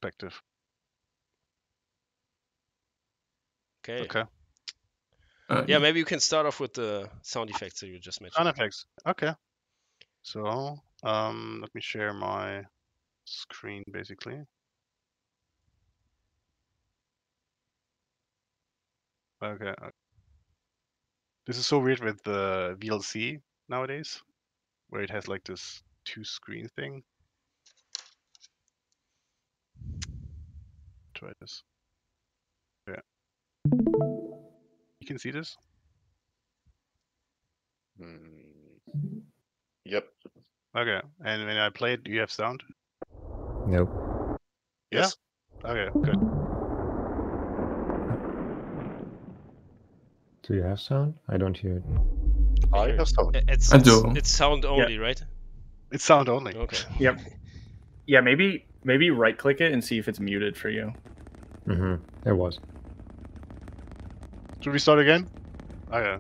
perspective. Okay. Yeah, maybe you can start off with the sound effects that you just mentioned. Sound effects. Okay. So let me share my screen basically. Okay. This is so weird with the VLC nowadays, where it has like this 2-screen thing. Try this. Yeah. You can see this? Yep. Okay. And when I play it, do you have sound? Nope. Yes. Yeah? Okay, good. Do you have sound? I don't hear it. I have sound. It's I do. It's sound only, right? It's sound only. Okay. Yep. Yeah, maybe right click it and see if it's muted for you. Mm-hmm. It was. Should we start again? Okay.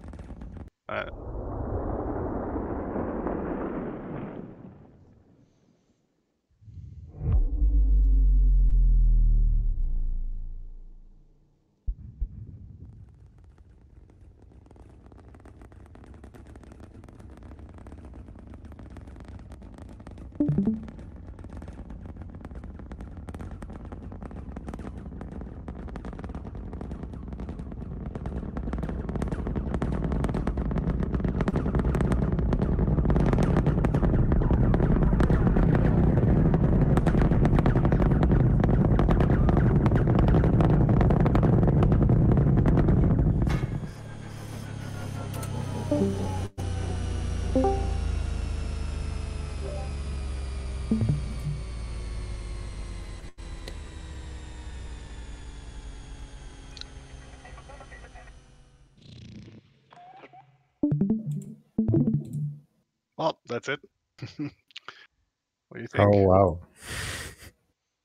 Well, that's it. What do you think? Oh wow.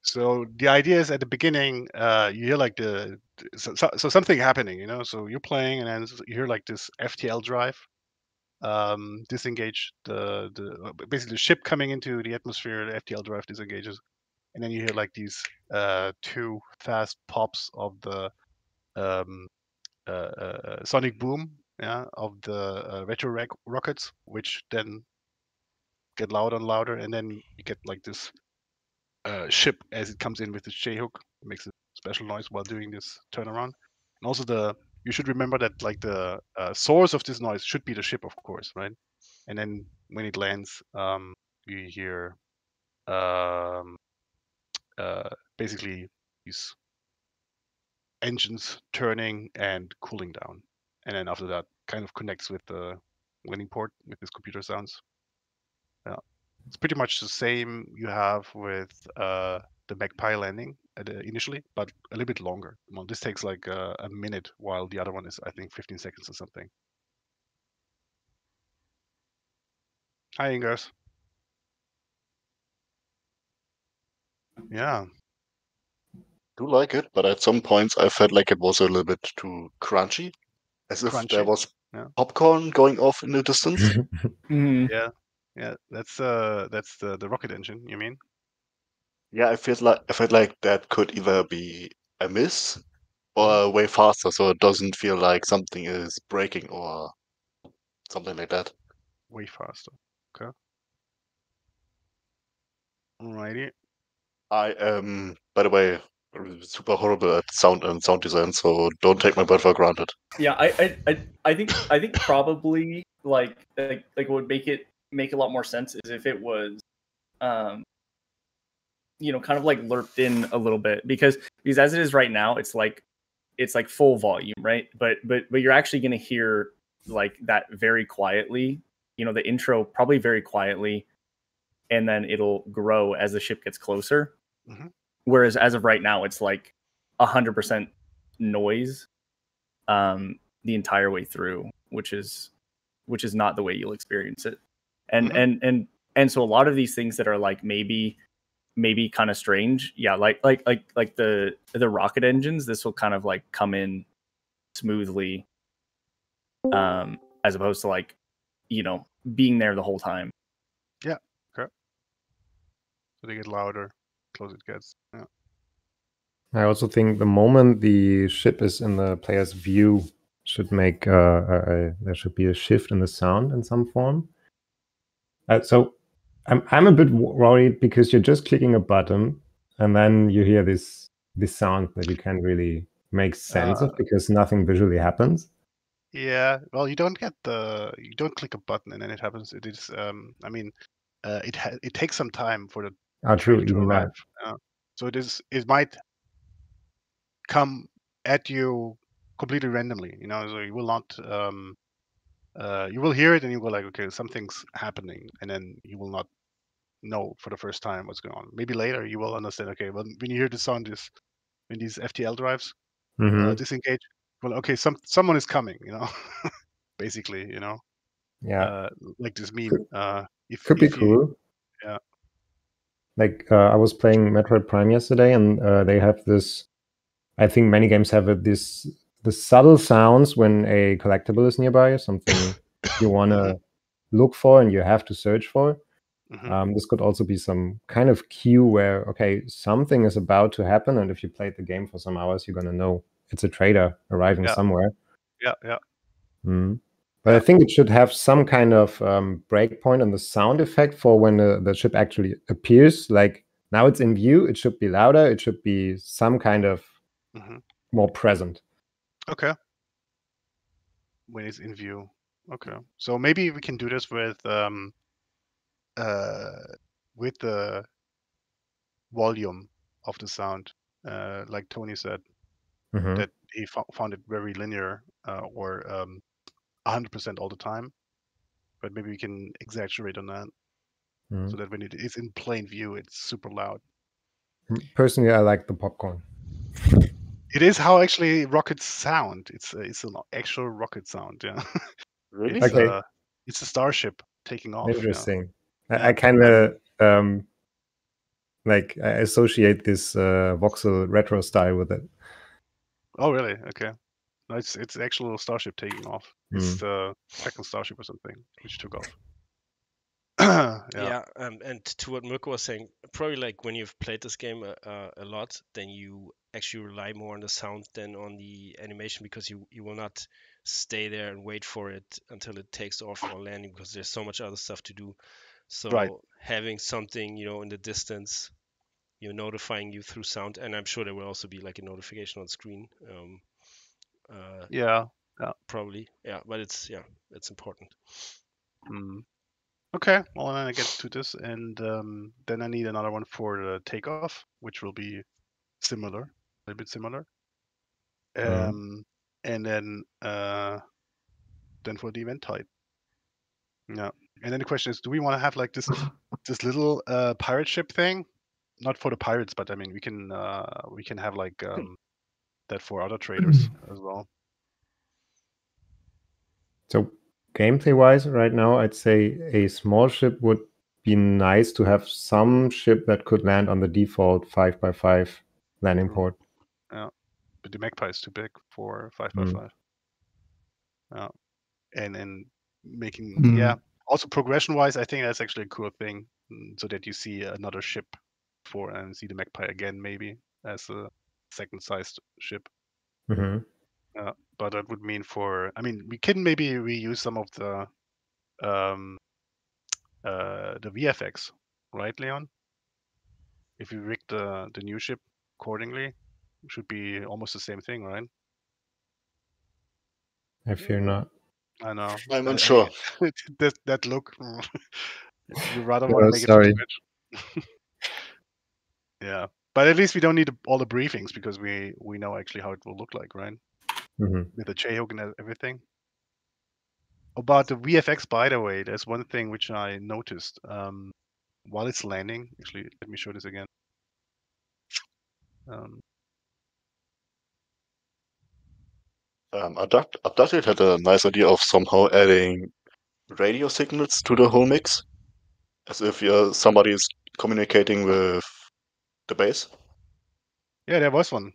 So the idea is at the beginning, you hear like so something happening, you know. So you're playing, and then you hear like this FTL drive disengage basically the ship coming into the atmosphere. The FTL drive disengages, and then you hear like these 2 fast pops of the sonic boom, yeah, of the retro rockets, which then get louder and louder, and then you get like this ship as it comes in with its J-hook. It makes a special noise while doing this turnaround. And also you should remember that like the source of this noise should be the ship, of course, right? And then when it lands, you hear basically these engines turning and cooling down. And then after that, kind of connects with the landing port with these computer sounds. Yeah, it's pretty much the same you have with the Magpie landing initially, but a little bit longer. Well, this takes like a minute, while the other one is, I think, 15 seconds or something. Hi, Ingers. Yeah. Do like it, but at some points I felt like it was a little bit too crunchy, as if there Crunchy. was Yeah. popcorn going off in the distance. Mhm. Yeah, that's the rocket engine, you mean? Yeah, I felt like that could either be a miss or way faster, so it doesn't feel like something is breaking or something like that. Way faster. Okay. Alrighty. I am, by the way, super horrible at sound and sound design, so don't take my word for granted. Yeah, I think probably like what would make a lot more sense is if it was kind of like lurked in a little bit, because as it is right now, it's like full volume, right? But you're actually going to hear like that very quietly, the intro probably very quietly, and then it'll grow as the ship gets closer. Mhm. Whereas as of right now, it's like 100% noise the entire way through, which is not the way you'll experience it. And so a lot of these things that are like maybe kind of strange, yeah, like the rocket engines, this will kind of like come in smoothly, as opposed to like being there the whole time. Yeah. Okay. So they get louder, closer it gets. Yeah. I also think the moment the ship is in the player's view should make there should be a shift in the sound in some form. So I'm a bit worried because you're just clicking a button and then you hear this sound that you can't really make sense of because nothing visually happens. Yeah, well, you don't click a button and then it happens. It is, I mean, it takes some time for the True, train to even arrive. that. So it might come at you completely randomly, you know. So you will not, you will hear it and you go like, okay, something's happening, and then you will not know for the first time what's going on. Maybe later you will understand. Okay, when you hear the sound, when these FTL drives disengage, well, okay, someone is coming, you know. Basically, you know. Yeah, like this meme. could be cool. Yeah. Like I was playing Metroid Prime yesterday, and they have this. I think many games have the subtle sounds when a collectible is nearby, something you want to look for and you have to search for. This could also be some kind of cue where, okay, something is about to happen, and if you played the game for some hours, you're gonna know it's a trader arriving somewhere. Yeah. But I think it should have some kind of breakpoint on the sound effect for when the ship actually appears. Like now it's in view, it should be louder, it should be some kind of more present. Okay. When it's in view. Okay. So maybe we can do this with the volume of the sound, like Tony said, that he found it very linear or 100% all the time. But maybe we can exaggerate on that so that when it is in plain view, it's super loud. Personally, I like the popcorn. It is how actually rockets sound. It's an actual rocket sound. Yeah. Really? It's a starship taking off. Interesting. Yeah. I kind of I associate this voxel retro style with it. Oh, really? Okay. No, it's actual starship taking off. It's the second starship or something which took off. Yeah. And to what Mirko was saying, probably like when you've played this game a lot, then you actually rely more on the sound than on the animation, because you will not stay there and wait for it until it takes off or landing, because there's so much other stuff to do. So having something, in the distance, notifying you through sound, and I'm sure there will also be like a notification on screen. Yeah. Probably. Yeah, but it's important. Okay, well, then I get to this, and then I need another one for the takeoff, which will be similar, a little bit similar. And then for the event type. Yeah. And then the question is, do we want to have like this little pirate ship thing? Not for the pirates, but I mean we can have like that for other traders as well. So gameplay wise, right now I'd say a small ship would be nice to have some ship that could land on the default 5x5 landing port. Yeah. But the Magpie is too big for 5x5. Yeah. And then making also progression wise, I think that's actually a cool thing, so that you see another ship and see the Magpie again, maybe as a second sized ship. But that would mean we can maybe reuse some of the VFX, right, Leon? If you rig the new ship accordingly, it should be almost the same thing, right? I fear not. I know. I'm unsure. That look. You rather want to make it from scratch. Yeah, but at least we don't need all the briefings, because we know actually how it will look like, right? With the J-hook and everything. About the VFX, by the way, there's one thing which I noticed while it's landing. Actually, let me show this again. Abducted had a nice idea of somehow adding radio signals to the whole mix, as if somebody is communicating with the base. Yeah, there was one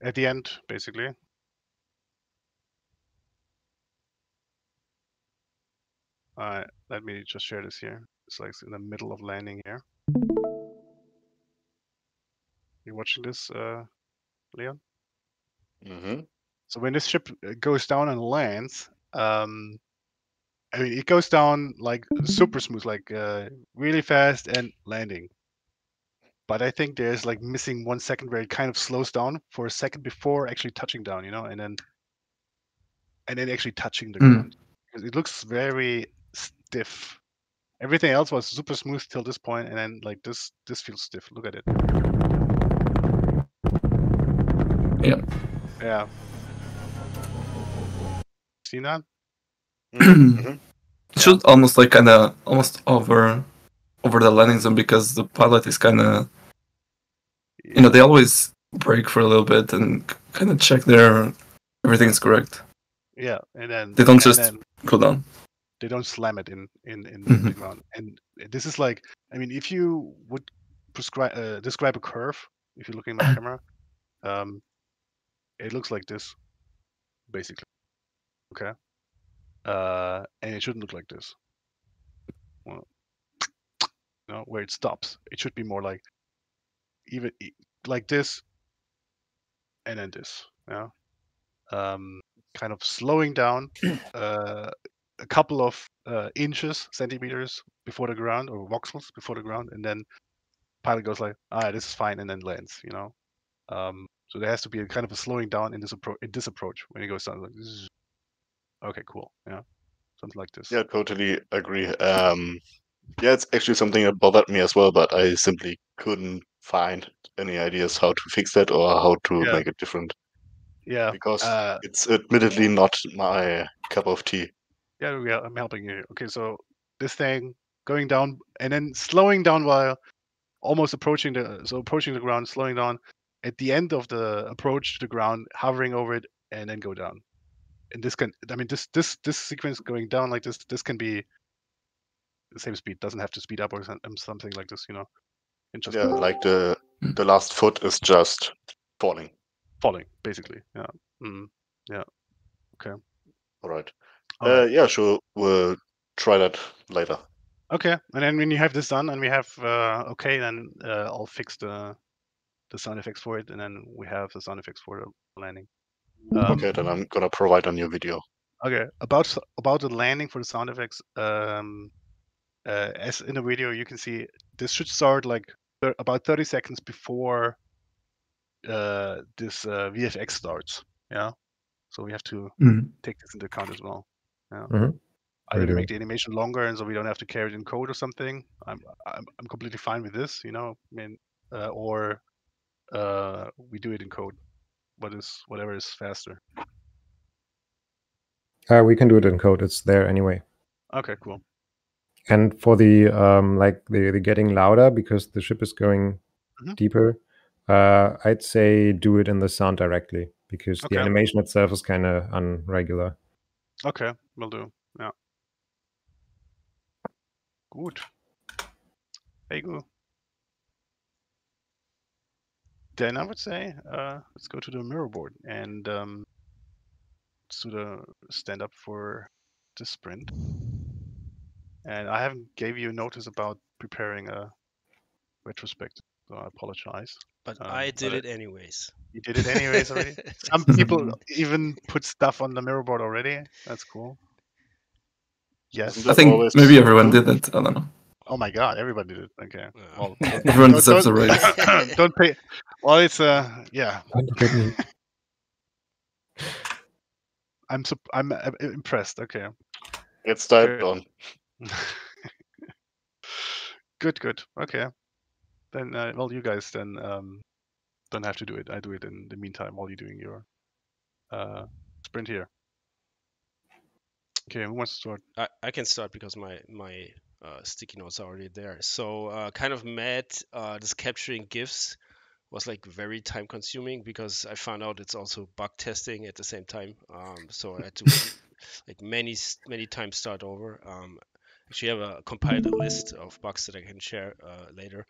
at the end, basically. All right, let me just share this here. It's like in the middle of landing here. You watching this, Leon? Mm-hmm. So when this ship goes down and lands, I mean, it goes down like super smooth, like really fast and landing. But I think there's like missing 1 second where it kind of slows down for a second before actually touching down, and then actually touching the ground. Because it looks very stiff. Everything else was super smooth till this point, and then like this feels stiff. Look at it. Yeah. Yeah. See that? Mm-hmm. It should almost like almost over the landing zone, because the pilot is kind of, they always brake for a little bit and kind of check everything's correct. Yeah, and then They don't just go down. They don't slam it in Mhm. the ground. And this is like, I mean, if you would describe a curve, if you're looking at my camera, it looks like this, basically. Okay. And it shouldn't look like this. Well, where it stops. It should be more like even like this, and then this. Yeah. Kind of slowing down a couple of inches, centimeters before the ground, or voxels before the ground, and then pilot goes like, this is fine, and then lands. So there has to be a kind of a slowing down in this approach when it goes down. Like, zzz. Okay, cool. Yeah, something like this. Yeah, totally agree. Yeah, it's actually something that bothered me as well, but I simply couldn't find any ideas how to fix that or how to Yeah. make it different, Yeah. because it's admittedly not my cup of tea. Yeah, I'm helping you. Okay, so this thing going down and then slowing down while almost approaching the ground, slowing down at the end of the approach to the ground, hovering over it, and then go down. And this sequence going down like this can be the same speed. Doesn't have to speed up or something like this. And just Yeah, like the last foot is just falling. falling, basically. Yeah. Yeah. Okay. All right. All right. Yeah, sure. We'll try that later. Okay. And then when you have this done and we have okay, then I'll fix the sound effects for it, and then we have the sound effects for the landing. Okay, then I'm gonna provide a new video. Okay. About the landing for the sound effects. As in the video, you can see this should start like about 30 seconds before this VFX starts. Yeah. So we have to take this into account as well. Yeah. Mhm. Either We to make do. the animation longer, and so we don't have to carry it in code or something. I'm completely fine with this. I mean, or we do it in code. Whatever is faster. We can do it in code. It's there anyway. Okay, cool. And for the like the getting louder because the ship is going deeper, I'd say do it in the sound directly, because the Okay. animation itself is kind of unregular. Okay, will do. Yeah. Gut. Hey, good. Then I would say let's go to the mirror board and let's do the stand up for the sprint. And I haven't gave you a notice about preparing a retrospect, so I apologize. But I did it anyways. You did it anyways already? Some people even put stuff on the mirror board already. That's cool. Yes. Isn't I that think always maybe everyone true? did it. I don't know. Oh my god, everybody did it. Okay. Well, Everyone deserves a raise. don't pay. Well, it's yeah. Don't look at me. I'm impressed. Okay. It's typed Good. on. Good. Okay. Then, well, you guys then don't have to do it. I do it in the meantime while you're doing your sprint here. Okay, who wants to start? I can start because my sticky notes are already there. So kind of mad. This capturing GIFs was like very time consuming because I found out it's also bug testing at the same time. So I had to like many times start over. Actually, I have compiled a list of bugs that I can share later.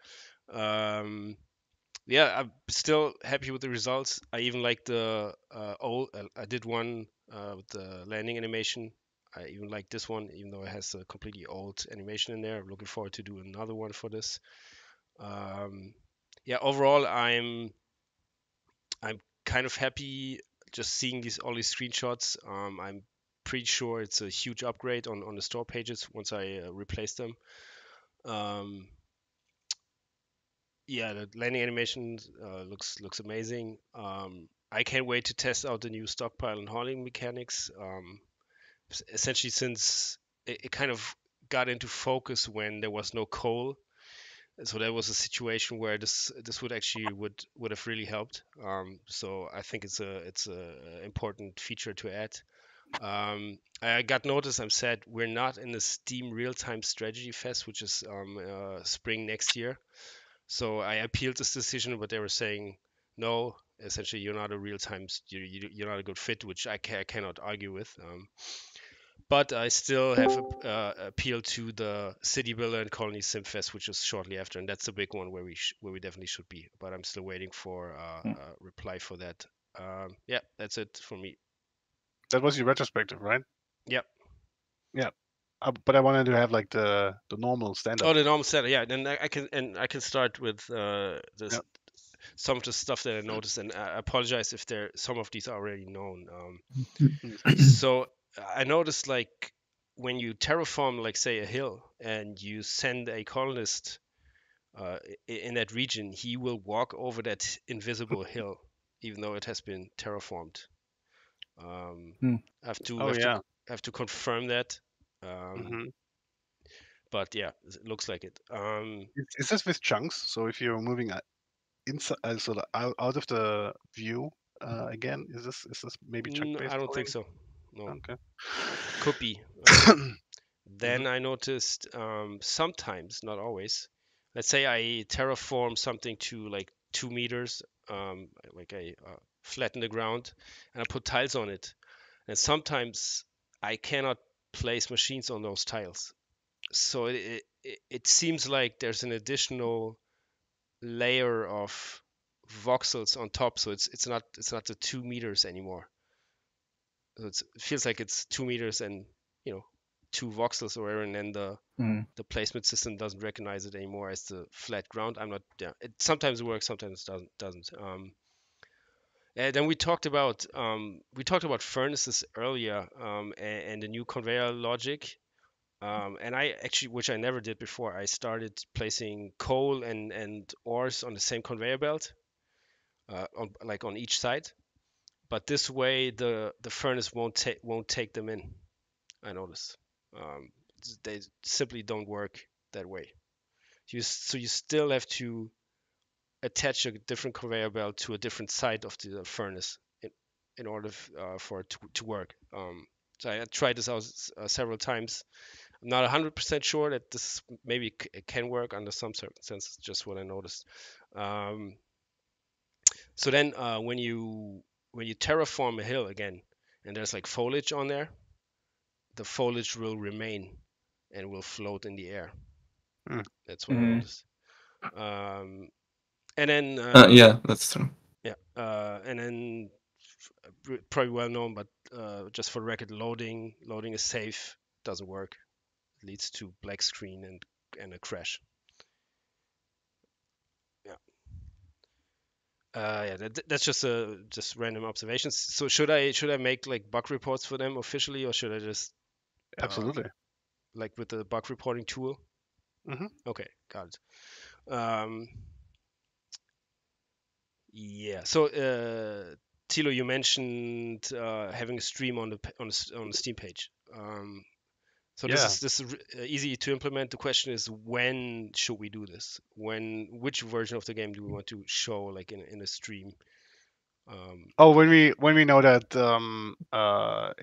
Yeah, I'm still happy with the results. I even like the old. I did one with the landing animation. I even like this one, even though it has a completely old animation in there. I'm looking forward to do another one for this. yeah, overall, I'm kind of happy just seeing all these screenshots. I'm pretty sure it's a huge upgrade on the store pages once I replace them. Yeah, the landing animation looks amazing. I can't wait to test out the new stockpile and hauling mechanics. Essentially, since it kind of got into focus when there was no coal, so that was a situation where this would actually would have really helped. So I think it's a important feature to add. I got notice. I'm sad we're not in the Steam Real-Time Strategy Fest, which is spring next year. So I appealed this decision, but they were saying no. Essentially, you're not a real-time. You're not a good fit, which I cannot argue with. But I still have appealed to the City Builder and Colony Simfest, which is shortly after, and that's the big one where we definitely should be. But I'm still waiting for a reply for that. Yeah, that's it for me. That was your retrospective, right? Yep. Yeah. But I wanted to have like the normal stand-up. Oh, the normal setup. Yeah, then I can start with this. Yep. Some of the stuff that I noticed, and I apologize if some of these are already known. So I noticed, like, when you terraform, like, say, a hill, and you send a colonist in that region, he will walk over that invisible hill, even though it has been terraformed. I have to confirm that. But yeah, it looks like it. Is this with chunks? So if you're moving inside, so out of the view again, is this maybe chunk based? I don't think so. No. Okay. Could be. Then I noticed sometimes, not always. Let's say I terraform something to like 2 meters, like I flatten the ground, and I put tiles on it. And sometimes I cannot place machines on those tiles. So it seems like there's an additional layer of voxels on top. So it's not the 2 meters anymore. So it feels like it's 2 meters and 2 voxels or whatever, and then the placement system doesn't recognize it anymore as the flat ground. I'm not. Yeah, it sometimes works, sometimes doesn't. And then we talked about furnaces earlier, and the new conveyor logic. And I actually, which I never did before, I started placing coal and ores on the same conveyor belt, on each side. But this way, the furnace won't take them in. I noticed. They simply don't work that way. So you still have to attach a different conveyor belt to a different side of the furnace in order for it to work. So I tried this out several times. I'm not 100% sure that this maybe it can work under some circumstances. Just what I noticed. So then when you terraform a hill again, and there's like foliage on there, the foliage will remain and will float in the air. That's what I noticed. And then yeah, that's true. Yeah, and then probably well known, but just for the record, loading is safe. Doesn't work. It leads to black screen and a crash. Yeah. That's just random observations. So should I make like bug reports for them officially, or should I just absolutely like with the bug reporting tool? Okay, got it. Yeah. So Thilo, you mentioned having a stream on the Steam page. So this is easy to implement. The question is, when should we do this? Which version of the game do we want to show, like in a stream? When we know that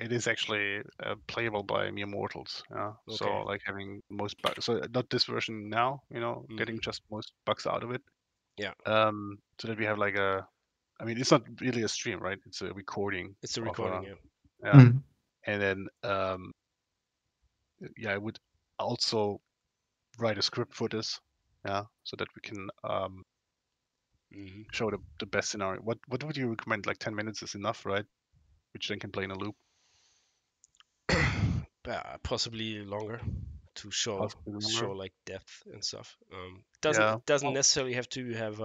it is actually playable by mere mortals. Okay. So like having most bugs. So not this version now. Getting just most bugs out of it. Yeah. So that we have like I mean, it's not really a stream, right? It's a recording. It's a recording, yeah. Yeah. And then I would also write a script for this, so that we can show the best scenario. What would you recommend? Like 10 minutes is enough, right? Which then can play in a loop. Possibly longer. to show Possibly remember. like depth and stuff. Yeah. Doesn't necessarily have to have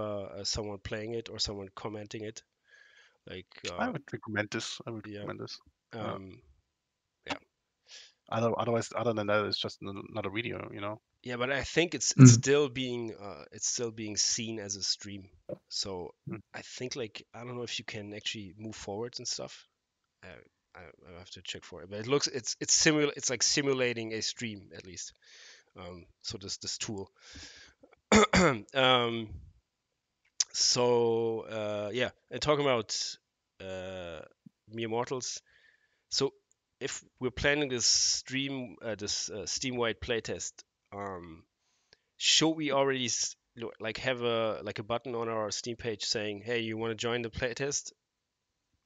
someone playing it or someone commenting it. Like I would recommend this. I would yeah. recommend this. Yeah. Otherwise, other than that, it's just another video, you know. Yeah, but I think it's Mm. still being seen as a stream. So Mm. I think like I don't know if you can actually move forwards and stuff. I have to check for it, but it looks it's like simulating a stream at least. So this tool. So yeah, and talking about Mere Mortals. So if we're planning this stream, this Steam-wide playtest, should we already like have a button on our Steam page saying, "Hey, you want to join the playtest?"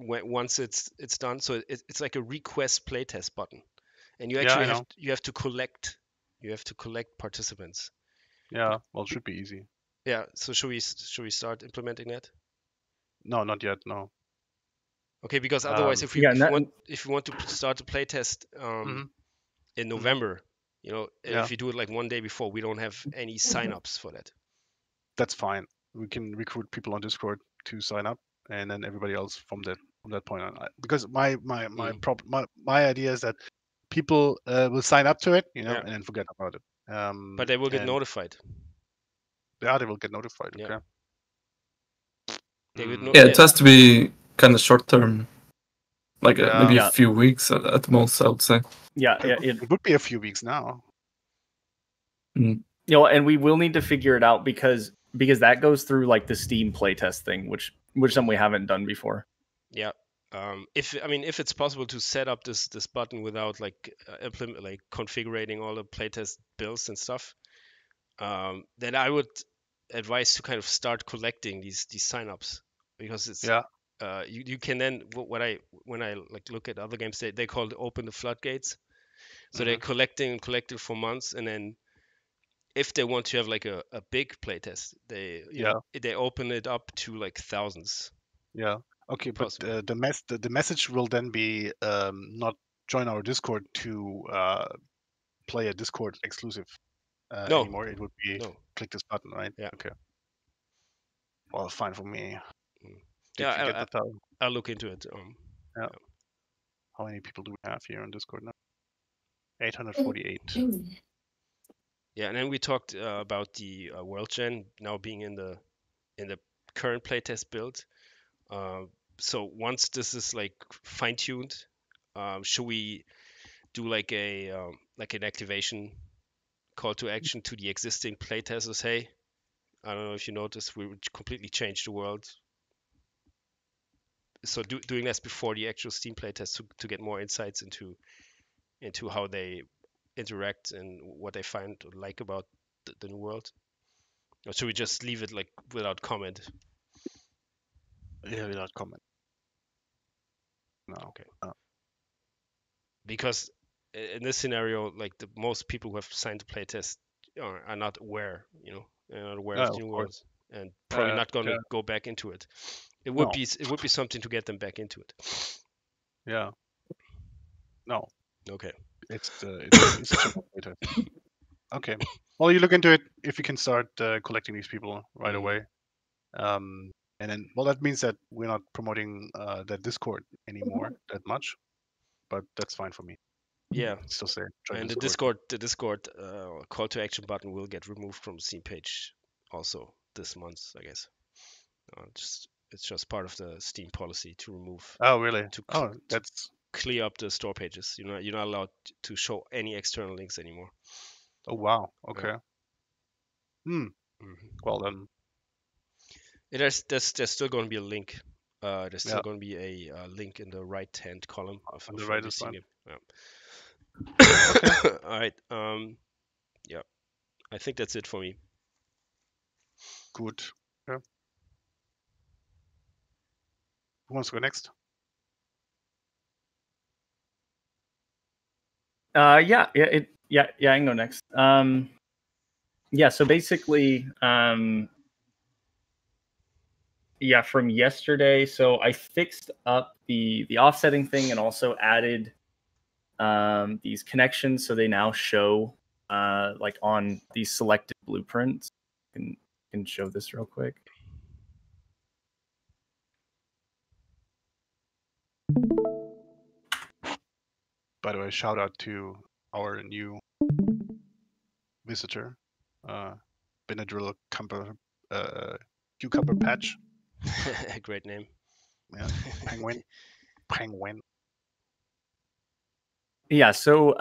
Once it's done, so it's like a request playtest button, and you Yeah, actually I know. you have to collect participants. Yeah, well, it should be easy. Yeah. So should we start implementing that? No, not yet. No. Okay, because otherwise, if we Yeah, if and we want if we want to start the playtest Mhm. in November, you know, Yeah. if you do it like one day before, we don't have any signups for that. That's fine. We can recruit people on Discord to sign up, and then everybody else from that point on. Because my idea is that people will sign up to it, you know, Yeah. and then forget about it. But they will get and notified. Yeah, they will get notified. Yeah. Okay. They would Mm, know. Yeah, it has to be kind of short term, like maybe Yeah. a few weeks at most, I would say. Yeah, it would be a few weeks now. Mm. You know, and we will need to figure it out because that goes through like the Steam playtest thing, which something we haven't done before. Yeah. If it's possible to set up this button without like implement like configuring all the playtest builds and stuff, then I would advise to kind of start collecting these signups, because it's Yeah. You can then when I like look at other games, they call it open the floodgates. So they're collecting for months, and then if they want to have like a big playtest, they they open it up to like thousands. Yeah. Okay, but Possible. the message will then be not join our Discord to play a Discord exclusive No. anymore. It would be No. click this button, right? Yeah. Okay. Well, fine for me. Did Yeah, you get the 1,000? I'll look into it. Yeah. How many people do we have here on Discord now? 848. Yeah, and then we talked about the World Gen now being in the current playtest build. So once this is like fine tuned, should we do like an activation call to action to the existing playtesters? Hey, I don't know if you noticed, we would completely change the world. So doing this before the actual Steam playtest to get more insights into how they interact and what they find or like about the new world. Or should we just leave it like without comment? Yeah, without comment. No. Okay. Because in this scenario, like the most people who have signed the playtest are not aware, you know, they're not aware of the new world, and probably not going to go back into it. It would be something to get them back into it. Yeah. No. Okay. It's a playtest. Okay. Well, you look into it if you can start collecting these people right away. And then, well, that means that we're not promoting that Discord anymore that much, but that's fine for me. Yeah. Still say and the Discord call to action button will get removed from the Steam page also this month, I guess. It's just part of the Steam policy to remove. Oh, really? That's clear up the store pages. You're not allowed to show any external links anymore. Oh wow. Okay. Yeah. Well then. There's still going to be a link. There's still going to be a link in the right-hand column of on the right every side. Yeah. Okay. All right. Yeah. I think that's it for me. Good. Yeah. Who wants to go next? Yeah, I can go next. Yeah, so basically, from yesterday, so I fixed up the offsetting thing and also added these connections, so they now show like on these selected blueprints. I can show this real quick. By the way, shout out to our new visitor, Benadryl Cucumber Patch. Great name. Yeah, Penguin. Penguin. Yeah. So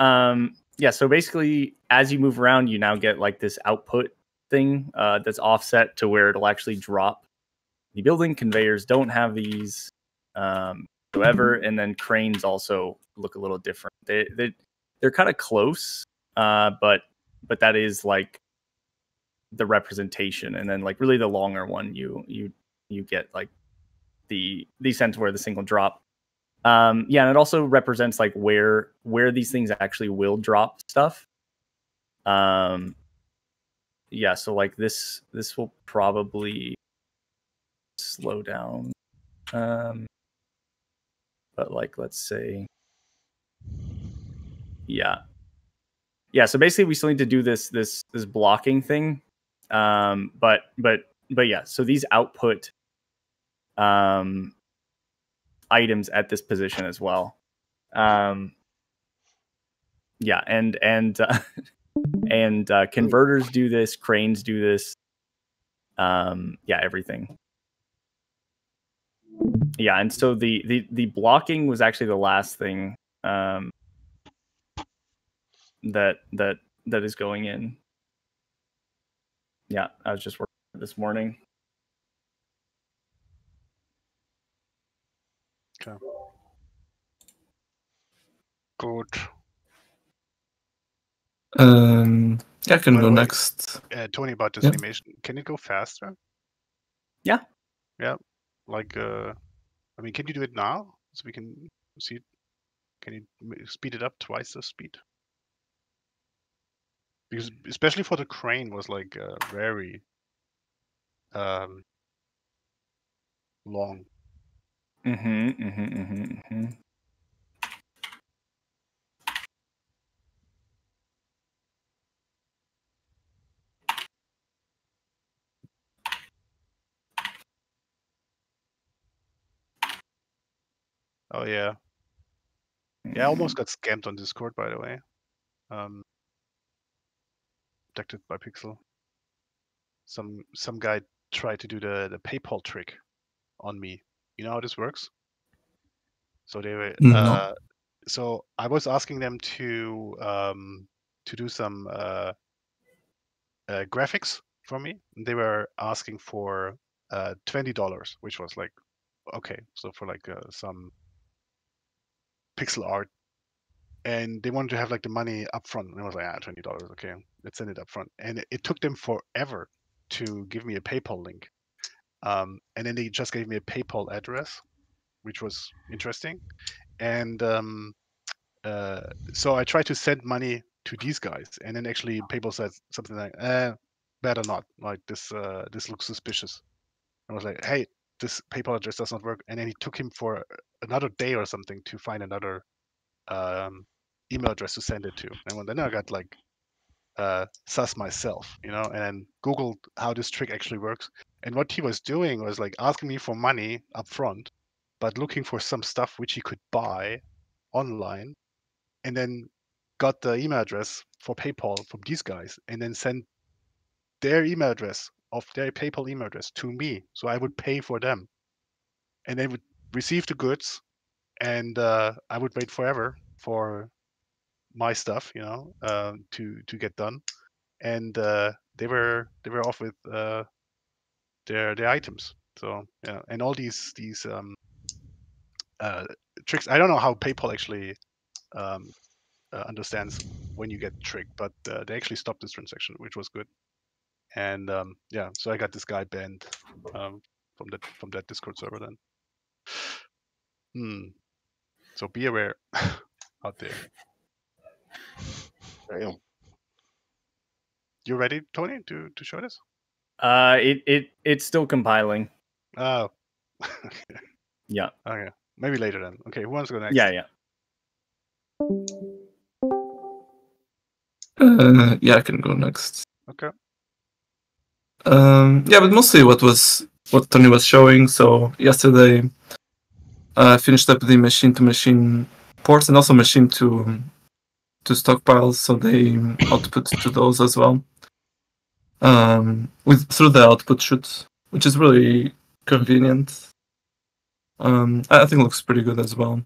so basically, as you move around, you now get like this output thing that's offset to where it'll actually drop the building. Conveyors don't have these whatsoever, and then cranes also look a little different. They're kind of close, but that is like the representation, and then like really the longer one you get like the sense where the single drop. And it also represents like where these things actually will drop stuff. So like this will probably slow down. But like let's say, so basically we still need to do this blocking thing. But yeah, so these output items at this position as well. And converters do this, cranes do this. Everything. Yeah, and so the blocking was actually the last thing that is going in. Yeah, I was just working this morning. Okay. Good. I can go next. Tony, about this Yeah. animation, can it go faster? Yeah. Yeah. Like, I mean, can you do it now so we can see it? Can you speed it up twice the speed? Because especially for the crane was like very long. Oh yeah. Yeah, I almost got scammed on Discord, by the way. Protected by Pixel. Some guy tried to do the PayPal trick on me. You know how this works? So they were No. so I was asking them to do some graphics for me. They were asking for $20, which was like okay, so for like some pixel art, and they wanted to have like the money up front. And I was like, $20, okay, let's send it up front. And it took them forever to give me a PayPal link. And then they just gave me a PayPal address, which was interesting. And so I tried to send money to these guys, and then actually PayPal said something like, better not. Like this looks suspicious. I was like, hey, this PayPal address does not work. And then he took him for another day or something to find another email address to send it to. And then I got like sus myself, you know, and then Googled how this trick actually works. And what he was doing was like asking me for money up front, but looking for some stuff which he could buy online, and then got the email address for PayPal from these guys, and then sent their email address of their PayPal email address to me, so I would pay for them, and they would receive the goods, and I would wait forever for my stuff, you know, to get done, and they were off with their items. So yeah, and all these tricks. I don't know how PayPal actually understands when you get tricked, but they actually stopped this transaction, which was good. And yeah, so I got this guy banned from that Discord server then. So be aware out there. Damn. You ready, Tony, to show this? It's still compiling. Oh. Yeah. Okay. Maybe later then. Okay, who wants to go next? Yeah. Yeah, I can go next. Okay. Yeah, but mostly what Tony was showing. So yesterday, I finished up the machine-to-machine ports and also machine-to stockpiles, so they output to those as well. Through the output chute, which is really convenient. I think it looks pretty good as well.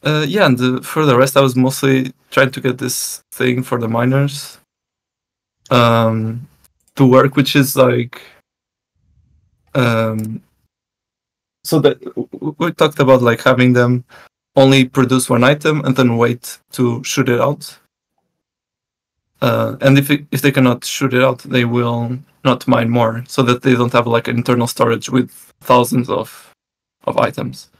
Yeah, and for the rest, I was mostly trying to get this thing for the miners to work, which is like so that we talked about like having them only produce one item and then wait to shoot it out. And if they cannot shoot it out, they will not mine more, so that they don't have like an internal storage with thousands of items.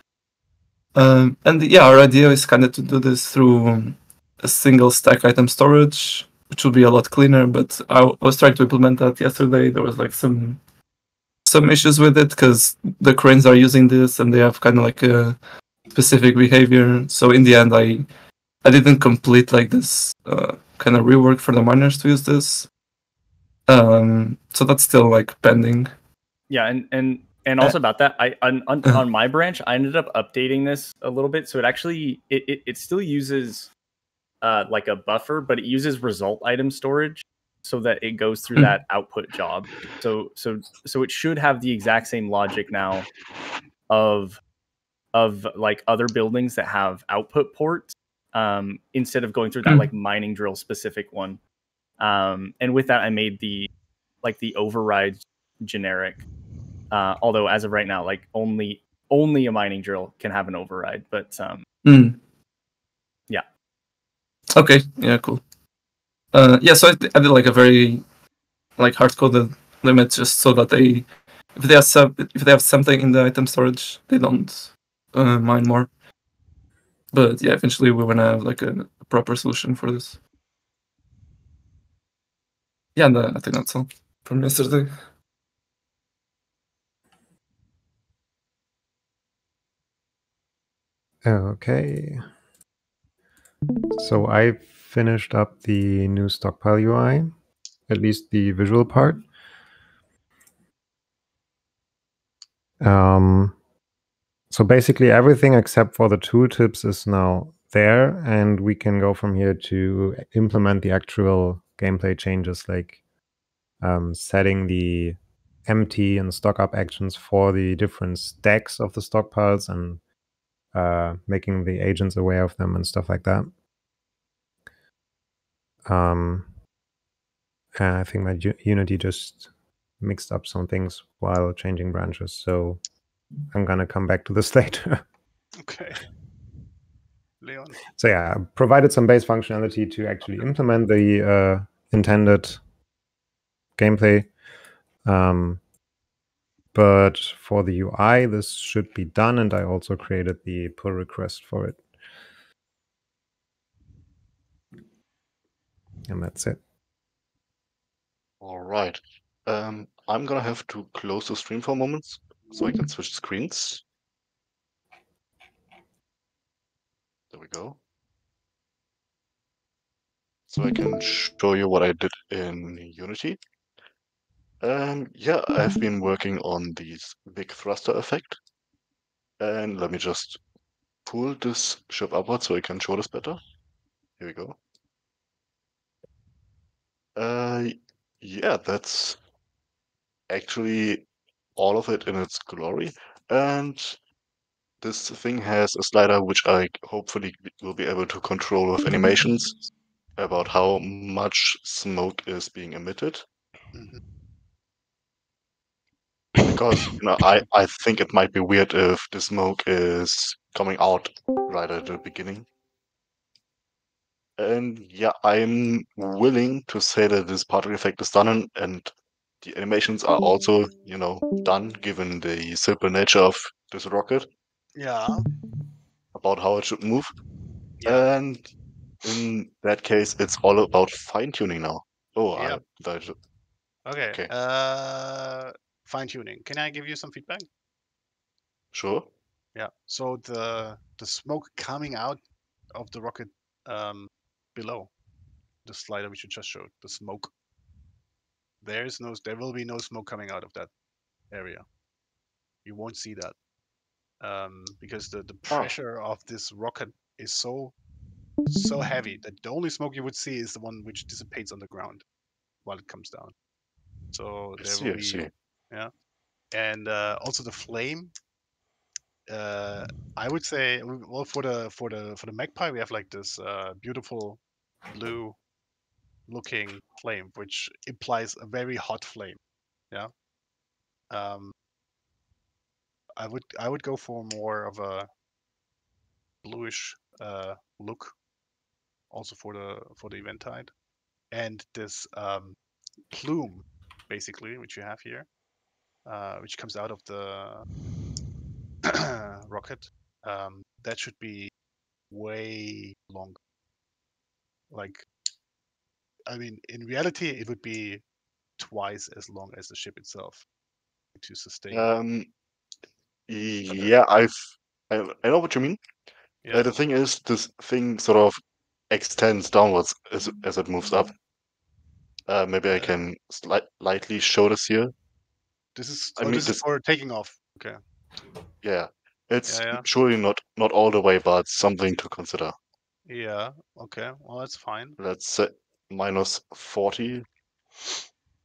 And yeah, our idea is kind of to do this through a single stack item storage, which will be a lot cleaner. But I was trying to implement that yesterday. There was like some issues with it because the cranes are using this and they have kind of like a specific behavior. So in the end, I didn't complete like this kind of rework for the miners to use this. So that's still like pending. Yeah, and also about that, on my branch, I ended up updating this a little bit, so it actually it still uses like a buffer, but it uses result item storage so that it goes through that output job. So it should have the exact same logic now of like other buildings that have output ports instead of going through that like mining drill specific one. And with that, I made the override generic. Although as of right now, like only a mining drill can have an override. But yeah. Okay. Yeah. Cool. Yeah. So I did like a very like hard coded limit just so that if they have something in the item storage, they don't mine more. But yeah, eventually we're gonna have like a proper solution for this. Yeah, and I think that's all from yesterday. Okay. So I finished up the new stockpile UI, at least the visual part. So basically everything except for the tooltips is now there, and we can go from here to implement the actual gameplay changes, like setting the empty and stock up actions for the different stacks of the stockpiles and making the agents aware of them and stuff like that. And I think my Unity just mixed up some things while changing branches, so I'm gonna come back to this later. Okay. Leon. So yeah, I provided some base functionality to actually implement the intended gameplay. But for the UI, this should be done, and I also created the pull request for it. And that's it. All right. I'm gonna have to close the stream for a moment so I can switch screens. There we go. So I can show you what I did in Unity. Yeah, I've been working on this big thruster effect. And let me just pull this ship upward so I can show this better. Here we go. Yeah, that's actually all of it in its glory. And this thing has a slider which I hopefully will be able to control with animations about how much smoke is being emitted. Because I think it might be weird if the smoke is coming out right at the beginning. And yeah, I'm willing to say that this particle effect is done and the animations are also, done given the simple nature of this rocket. Yeah. About how it should move. Yeah. And in that case, it's all about fine-tuning now. Oh, Yep. Okay. Fine tuning. Can I give you some feedback? Sure. Yeah. So the smoke coming out of the rocket below, the slider which you just showed, the smoke. There will be no smoke coming out of that area. You won't see that because the pressure of this rocket is so heavy that the only smoke you would see is the one which dissipates on the ground while it comes down. So there will be, yeah, and also the flame. I would say, well, for the Magpie, we have like this beautiful blue looking flame, which implies a very hot flame. Yeah. I would go for more of a bluish look, also for the Eventide, and this plume, basically, which you have here, which comes out of the rocket. That should be way longer. Like, I mean, in reality, it would be twice as long as the ship itself to sustain. Yeah, I know what you mean. Yeah. The thing is, this thing sort of extends downwards as it moves up. Maybe I can lightly show this here. This is I mean, this is for taking off. Okay. Yeah, it's Yeah. surely not all the way, but something to consider. Yeah. Okay. Well, that's fine. Let's say minus 40.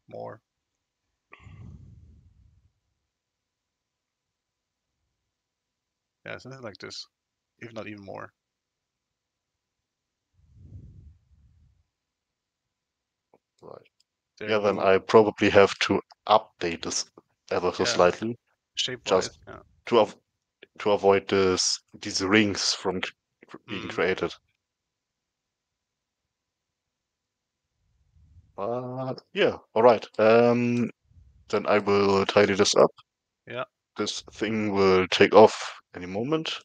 More. Yeah, something like this, if not even more. Right. There Yeah, you then go. I probably have to update this ever so Yeah. slightly, Shape-wise. just Yeah. to avoid these rings from being created. Yeah, all right. Then I will tidy this up. Yeah. This thing will take off any moment.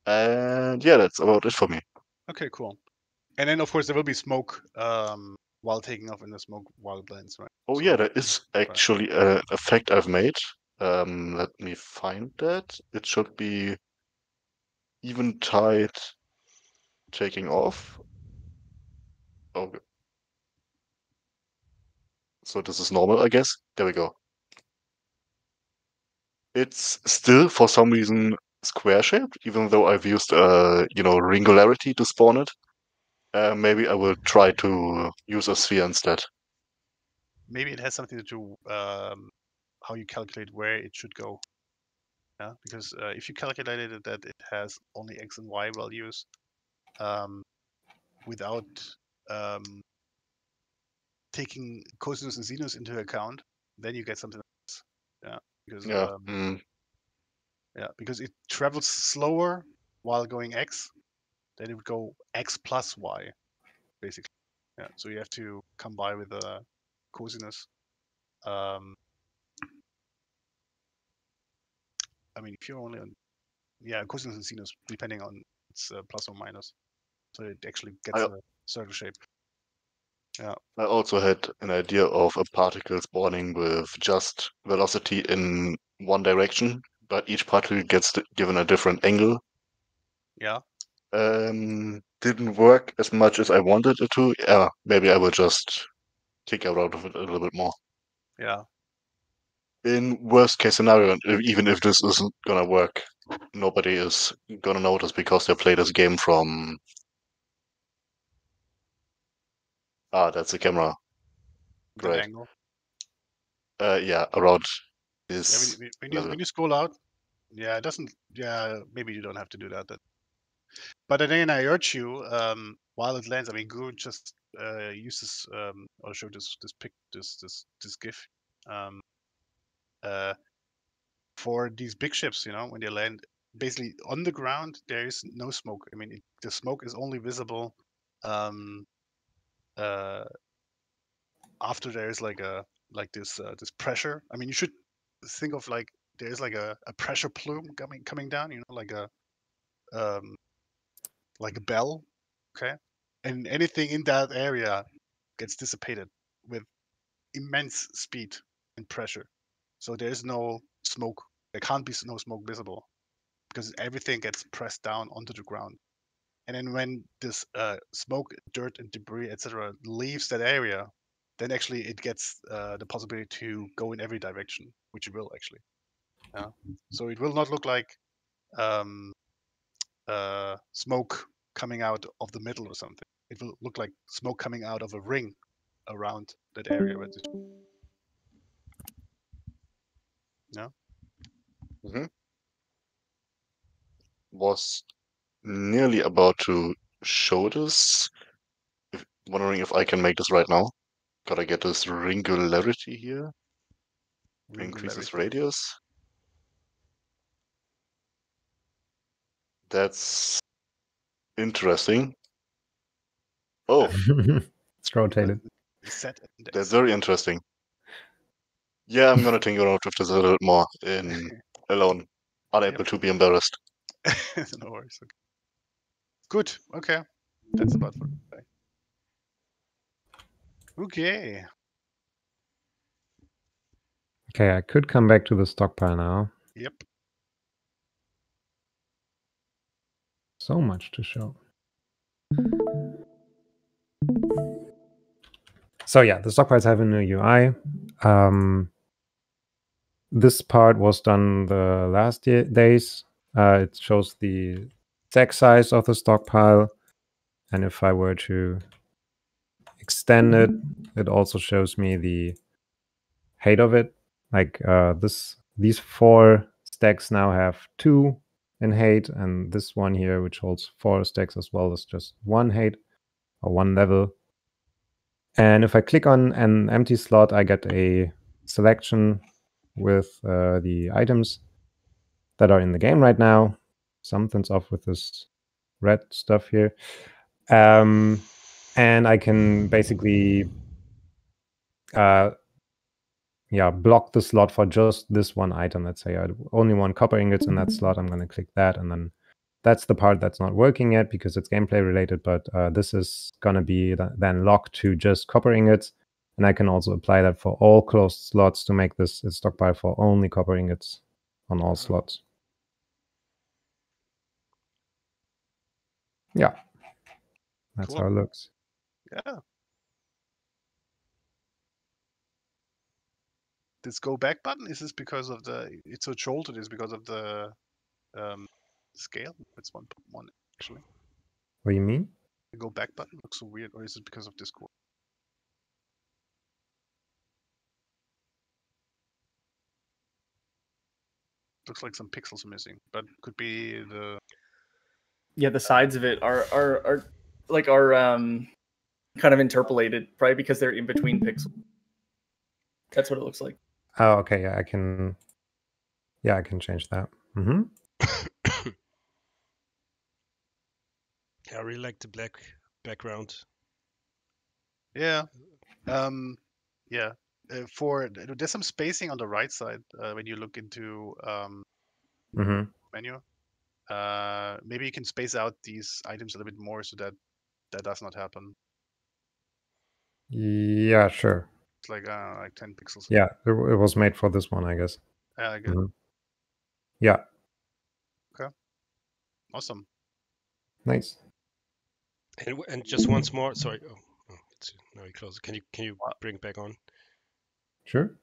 And yeah, that's about it for me. Okay, cool. And then of course there will be smoke while taking off, in the smoke while it blends, right? Oh So, yeah, there is actually an effect I've made. Let me find that. It should be Eventide taking off. Okay. So this is normal, I guess. There we go. It's still, for some reason, square-shaped, even though I've used, Ringularity to spawn it. Maybe I will try to use a sphere instead. maybe it has something to do how you calculate where it should go. Yeah, because if you calculated that it has only x and y values without taking cosinus and sinus into account, then you get something like this. Yeah, because because it travels slower while going x, then it would go x plus y, basically. Yeah, so you have to come by with a cosinus. I mean, if you're only on, cosinus and sinus, depending on its plus or minus, so it actually gets a circle shape. Yeah. I also had an idea of a particle spawning with just velocity in one direction, but each particle gets given a different angle. Yeah. Didn't work as much as I wanted it to. Yeah, maybe I will just kick out of it a little bit more. Yeah. In worst case scenario, even if this isn't gonna work, nobody is gonna notice because they play this game from. That's the camera. That angle. Yeah, around this. Yeah, when you scroll out, yeah, it doesn't. Yeah, maybe you don't have to do that. But then I urge you, while it lands, I mean, go just use this or show this GIF for these big ships. You know, when they land, basically on the ground, there is no smoke. I mean, the smoke is only visible after there's like this pressure. I mean, you should think of like there's like a pressure plume coming down. You know, like a bell. Okay, and anything in that area gets dissipated with immense speed and pressure. So there is no smoke. There can't be no smoke visible because everything gets pressed down onto the ground. and then when this smoke, dirt, and debris, etc., leaves that area, then actually it gets the possibility to go in every direction, which it will actually. Yeah. So it will not look like smoke coming out of the middle or something. It will look like smoke coming out of a ring around that area. Yeah. Was nearly about to show this. Wondering if I can make this right now. Gotta get this ringularity here. Increases radius. That's interesting. Oh, It's rotated. Set index. that's very interesting. Yeah, I'm gonna tinker around with this a little bit more in alone. Unable to be embarrassed. No worries. Okay. Good. Okay. That's about for today. Okay. Okay, I could come back to the stockpile now. Yep. So much to show. So yeah, the stockpiles have a new UI. This part was done the last days. It shows the stack size of the stockpile. And if I were to extend it, it also shows me the height of it. Like these 4 stacks now have 2 in height, and this one here, which holds 4 stacks as well, is just 1 height or 1 level. And if I click on an empty slot, I get a selection with the items that are in the game right now. Something's off with this red stuff here. And I can basically block the slot for just this one item. Let's say I only want copper ingots in that slot. I'm going to click that, and then that's the part that's not working yet because it's gameplay related, but this is going to be then locked to just copper ingots. And I can also apply that for all closed slots to make this a stockpile for only copper ingots on all slots. Yeah, that's Cool. how it looks. Yeah. This go back button, is this because of it's so jolted, is because of the scale? It's 1.1 actually. What do you mean? The go back button looks so weird, or is it because of Discord? Looks like some pixels missing, but could be the the sides of it are kind of interpolated, probably because they're in between pixels. That's what it looks like. Oh, okay. Yeah, I can change that. Mm-hmm. I really like the black background. Yeah. Yeah. There's some spacing on the right side when you look into menu. Maybe you can space out these items a little bit more so that does not happen. Yeah, sure. It's like 10 pixels. Yeah, it was made for this one, I guess. Yeah, good. Mhm. Yeah. Okay. Awesome. Nice. And just once more, sorry. Oh, now you close. Can you bring it back on? Sure.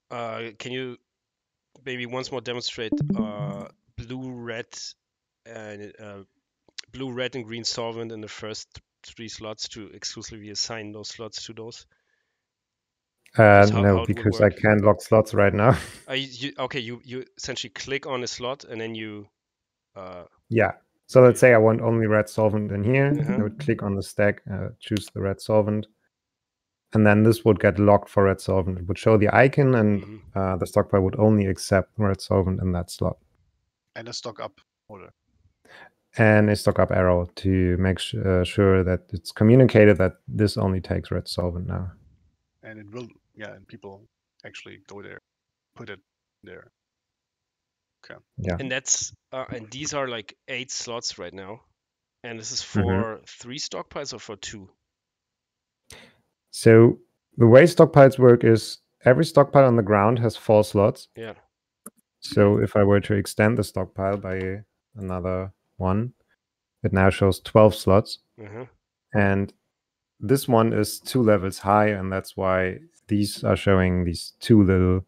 Can you maybe once more demonstrate blue, red, and green solvent in the first 3 slots to exclusively assign those slots to those? No, because I can't lock slots right now. You essentially click on a slot and then you. Yeah. So let's say I want only red solvent in here. I would click on the stack, choose the red solvent, and then this would get locked for red solvent. It would show the icon, and the stockpile would only accept red solvent in that slot. And a stock up order. And a stock up arrow to make sure that it's communicated that this only takes red solvent now. And it will, and people actually go there, put it there. Okay. Yeah. And that's and these are like 8 slots right now, and this is for 3 stockpiles or for 2. So the way stockpiles work is every stockpile on the ground has 4 slots. Yeah. So if I were to extend the stockpile by another 1, it now shows 12 slots. And this one is 2 levels high, and that's why these are showing these 2 little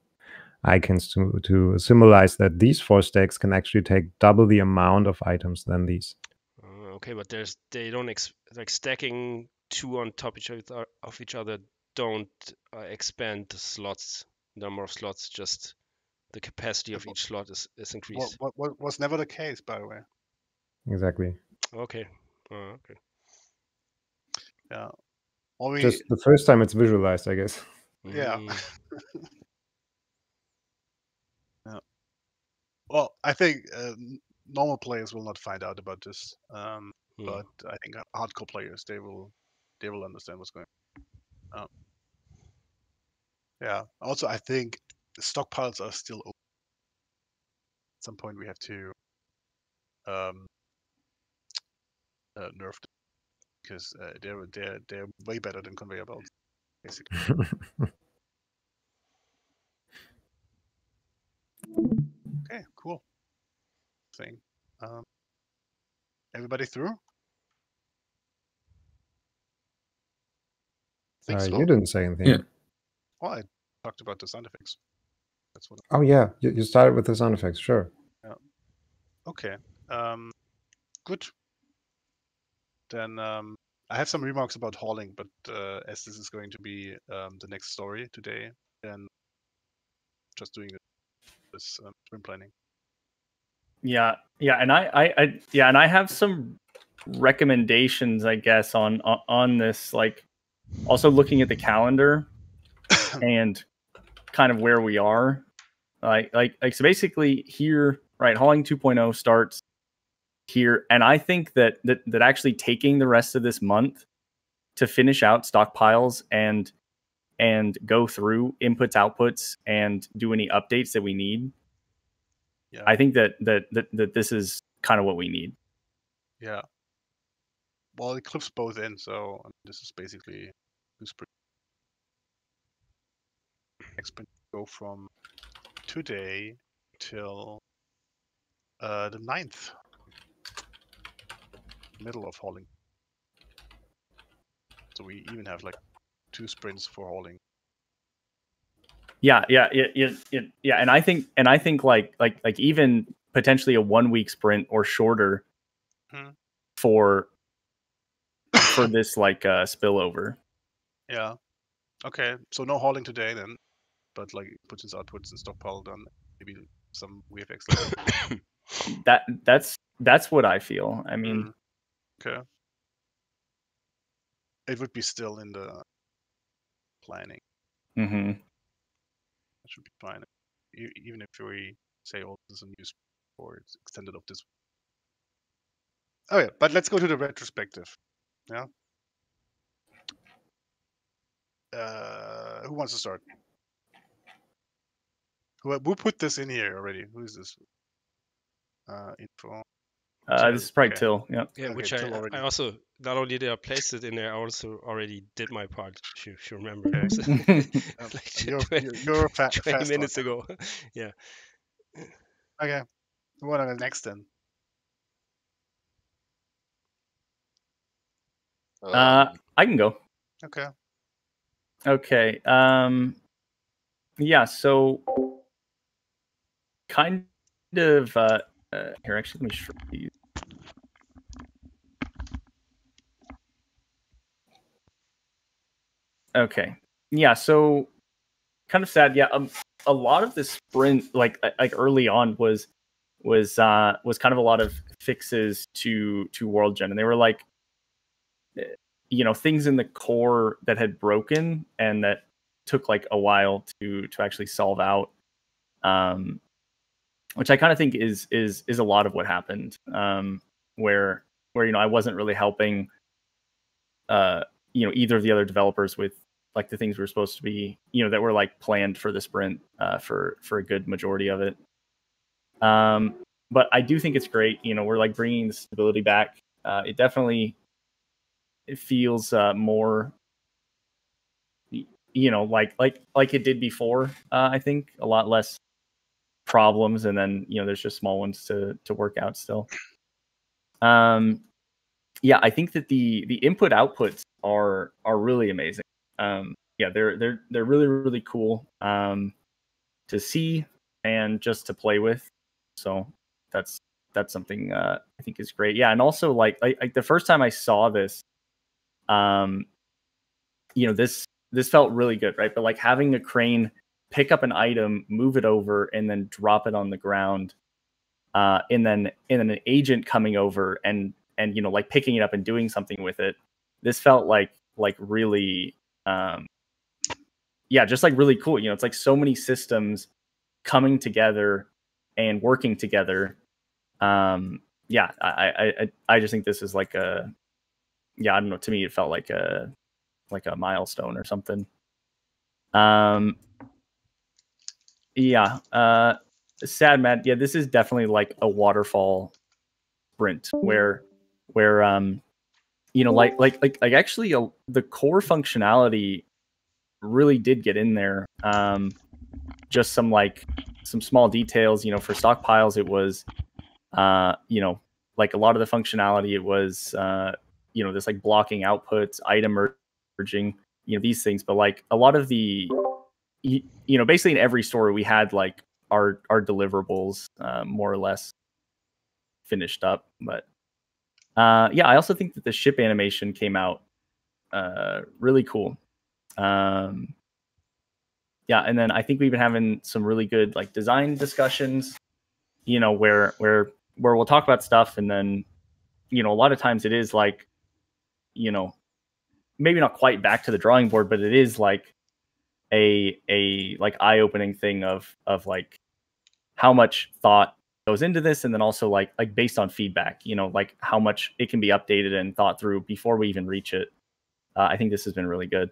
icons to symbolize that these 4 stacks can actually take double the amount of items than these. Okay, but they don't like stacking 2 on top of each other don't expand the slots, number of slots. Just the capacity of each slot is increased. What was never the case, by the way. Exactly. Okay. Okay. Yeah. Just the first time it's visualized, I guess. Yeah. Yeah. Well, I think normal players will not find out about this, but I think hardcore players they will understand what's going on. Yeah. Also, I think stockpiles are still open. At some point, we have to nerf them because they're way better than conveyor belts, basically. Okay, cool. Thing. Everybody through? think so. You didn't say anything. Yeah. Well, I talked about the sound effects. That's what. Oh yeah, you started with the sound effects, sure. Yeah. Okay. Good. Then I have some remarks about hauling, but as this is going to be the next story today, then just doing this sprint planning. Yeah, and I have some recommendations, I guess, on this. Like, also looking at the calendar and kind of where we are. Like so basically here, right? Hauling 2.0 starts here, and I think that actually taking the rest of this month to finish out stockpiles and go through inputs, outputs, and do any updates that we need. Yeah. I think that this is kind of what we need. Yeah. Well, it clips both in, so this is basically two sprints. Next sprint go from today till the 9th, middle of hauling. So we even have like 2 sprints for hauling. Yeah, and I think like even potentially a 1 week sprint or shorter for this like spillover. Yeah. Okay. So no hauling today then, but like puts its outputs and stockpile done. Maybe some VFX. That's what I feel. I mean, okay. It would be still in the planning. Mm-hmm. That should be fine. Even if we say, "Oh, this is a new or it's extended of this." Oh yeah, but let's go to the retrospective. Yeah. Who wants to start? Who put this in here already? Who is this? Info. This is probably Till. Yeah. Yeah, Okay, which Till I already. also not only did I place it in there, I also already did my part. If you remember, Okay. like you're 20 minutes ago. Yeah. Okay. What are the next then? I can go. Okay. Okay. Yeah. So, kind of. Here, actually, let me show you. Okay. Yeah. So, kind of sad. Yeah. A lot of the sprint, like early on, was kind of a lot of fixes to World Gen, and they were like, things in the core that had broken and that took like a while to actually solve out. Which I kind of think is a lot of what happened. Where I wasn't really helping either of the other developers with like the things we were supposed to be, that were like planned for the sprint for a good majority of it. But I do think it's great. We're like bringing the stability back. It definitely feels more, like it did before. I think a lot less problems, and then there's just small ones to work out still. Yeah, I think that the input outputs are really amazing. Yeah, they're really, really cool to see and just to play with. So that's something I think is great. Yeah, and also like the first time I saw this, this felt really good, right? But like having a crane pick up an item, move it over, and then drop it on the ground, and then an agent coming over and like picking it up and doing something with it. This felt like really, just like really cool. It's like so many systems coming together and working together. I just think this is like I don't know. To me, it felt like a milestone or something. Sad Mad. Yeah, this is definitely like a waterfall sprint where actually the core functionality really did get in there. Just some small details, for stockpiles, it was like a lot of the functionality, it was this like blocking outputs, item merging, these things. But like a lot of the basically in every story we had like our deliverables more or less finished up. But I also think that the ship animation came out really cool. And then I think we've been having some really good like design discussions, where we'll talk about stuff, and then a lot of times it is like maybe not quite back to the drawing board, but it is like a like eye-opening thing of like how much thought goes into this, and then also like based on feedback, like how much it can be updated and thought through before we even reach it. I think this has been really good.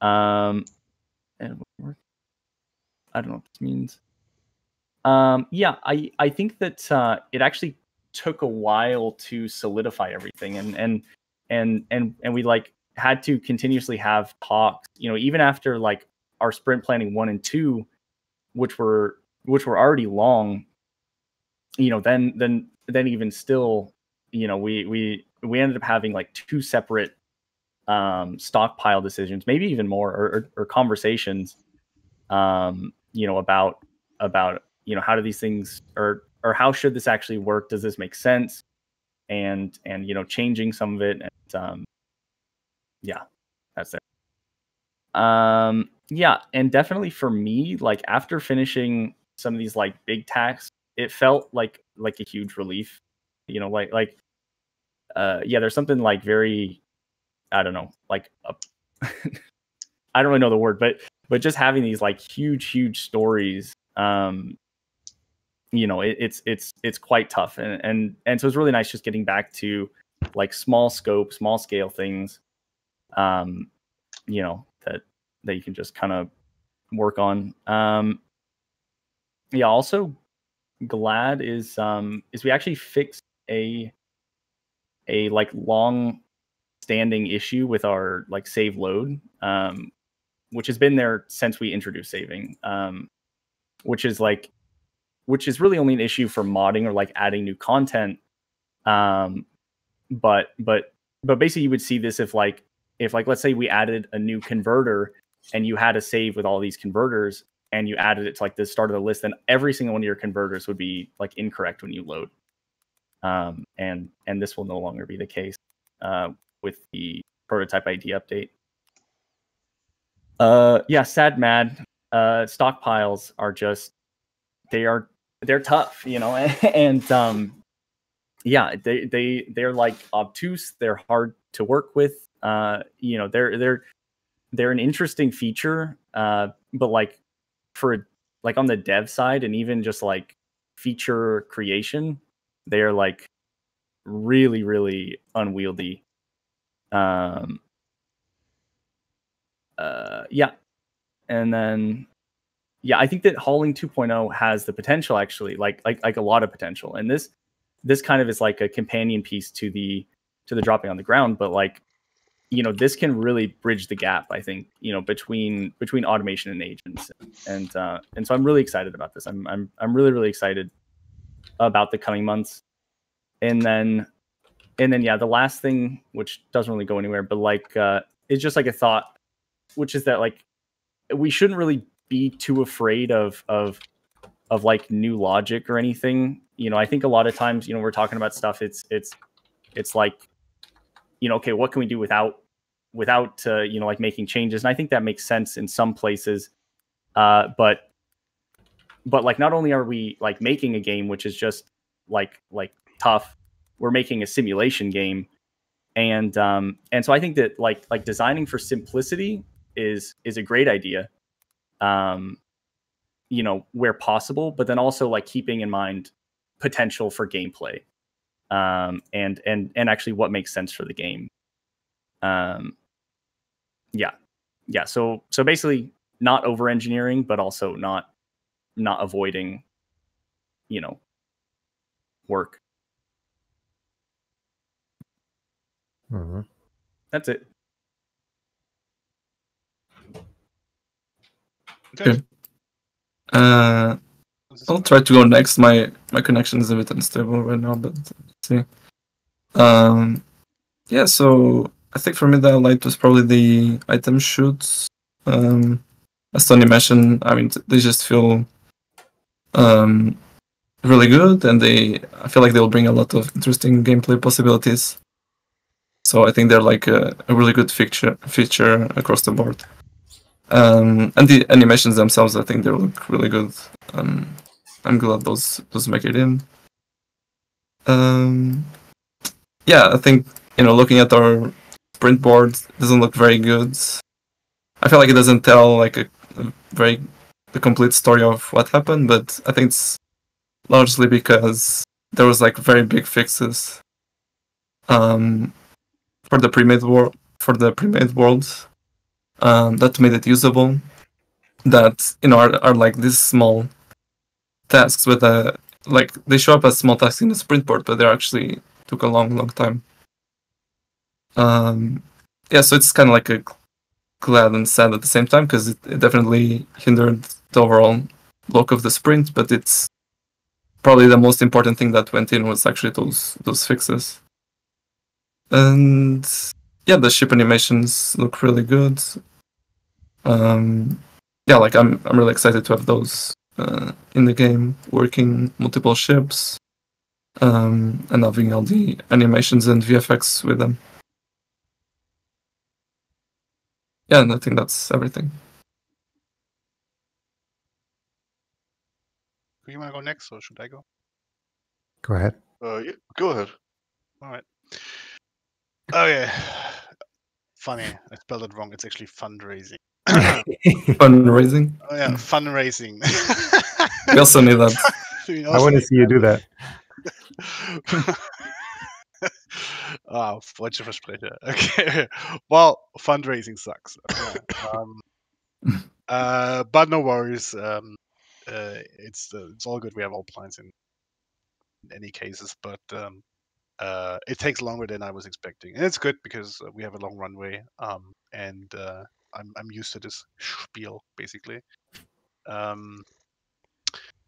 And I don't know what this means. I think that it actually took a while to solidify everything, and we like had to continuously have talks, even after like our sprint planning 1 and 2, which were already long, then even still, we ended up having like 2 separate stockpile decisions, maybe even more, or conversations, about how do these things, or how should this actually work? Does this make sense? And changing some of it, and that's it. And definitely for me, like after finishing some of these like big tasks, it felt like a huge relief. There's something like very, I don't know, like I don't really know the word, but just having these like huge stories, it's quite tough, and so it's really nice just getting back to like small scope, small scale things, that you can just kind of work on. Also glad is we actually fixed a like long standing issue with our like save load, which has been there since we introduced saving, which is really only an issue for modding or like adding new content. But basically you would see this if let's say we added a new converter and you had a save with all these converters and you added it to like the start of the list, then every single one of your converters would be like incorrect when you load. And this will no longer be the case with the prototype ID update. Sad Mad. Stockpiles are just, they're tough, and they're like obtuse. They're hard to work with. They're an interesting feature, but like for like on the dev side and even just like feature creation, they're like really, really unwieldy. And then I think that Hauling 2.0 has the potential, actually, like a lot of potential, and this kind of is like a companion piece to the dropping on the ground. But like this can really bridge the gap, I think, between automation and agents, and so I'm really excited about this. I'm really, really excited about the coming months, and then yeah, the last thing, which doesn't really go anywhere, but like is just like a thought, which is that like we shouldn't really be too afraid of like new logic or anything. I think a lot of times, we're talking about stuff. It's like, okay, what can we do without like making changes? And I think that makes sense in some places. But like, not only are we like making a game which is just like tough, we're making a simulation game. And so I think that like designing for simplicity is a great idea. Where possible, but then also like keeping in mind potential for gameplay, and actually what makes sense for the game. Yeah. So basically, not over engineering, but also not avoiding, work. Mhm. That's it. Okay. I'll try to go next. My connection is a bit unstable right now, but let's see. Yeah, so I think for me the highlight was probably the item shoots. As Tony mentioned, I mean they just feel really good, and I feel like they'll bring a lot of interesting gameplay possibilities. So I think they're like a really good feature across the board. And the animations themselves, I think they look really good. I'm glad those make it in. Yeah, I think looking at our sprint board doesn't look very good. I feel like it doesn't tell like the complete story of what happened, but I think it's largely because there was like very big fixes for the pre-made worlds that made it usable. That are like these small tasks with like they show up as small tasks in the sprint board, but they actually took a long time. Yeah, so it's kind of like a glad and sad at the same time, because it definitely hindered the overall look of the sprint, but it's probably the most important thing that went in was actually those fixes. And yeah, the ship animations look really good. Yeah, like I'm really excited to have those in the game, working multiple ships, and having all the animations and VFX with them. Yeah, and I think that's everything. Do you want to go next, or should I go? Go ahead. Yeah, go ahead. All right. Okay. Funny, I spelled it wrong. It's actually fundraising. Fundraising. Oh yeah, fundraising. We also need that. I want to see you do that. Falsche Versprecher. Okay. Well, fundraising sucks. But no worries. It's all good. We have all plans in any cases, but it takes longer than I was expecting, and it's good because we have a long runway. And I'm used to this spiel basically.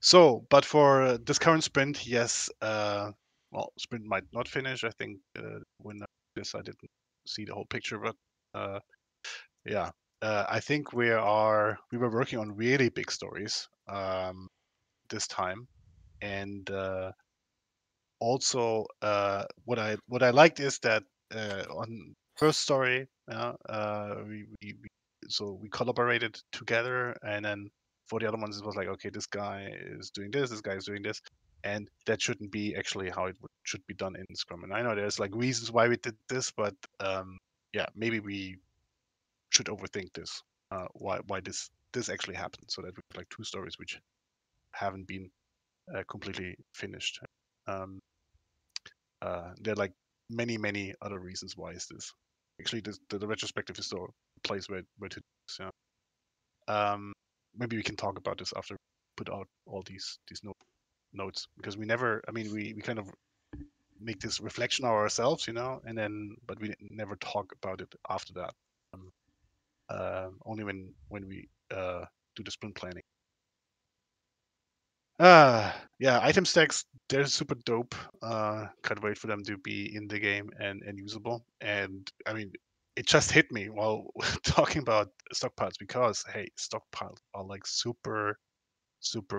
So, but for this current sprint, yes. Well, sprint might not finish. I think when this I didn't see the whole picture, but yeah, I think we were working on really big stories this time, and also what I liked is that on first story, we collaborated together, and then for the other ones it was like, okay, this guy is doing this guy is doing this, and that shouldn't be actually how it should be done in Scrum. And I know there's like reasons why we did this, but yeah, maybe we should overthink this, why this actually happened, so that we have like two stories which haven't been completely finished. There are like many other reasons why is this. Actually, the retrospective is still a place where to do this, yeah. Maybe we can talk about this after we put out all these notes, because we never. I mean, we kind of make this reflection of ourselves, you know, and then but we never talk about it after that. Only when we do the sprint planning. Yeah, item stacks, they're super dope. Can't wait for them to be in the game and usable. And I mean, it just hit me while talking about stockpiles because hey, stockpiles are like super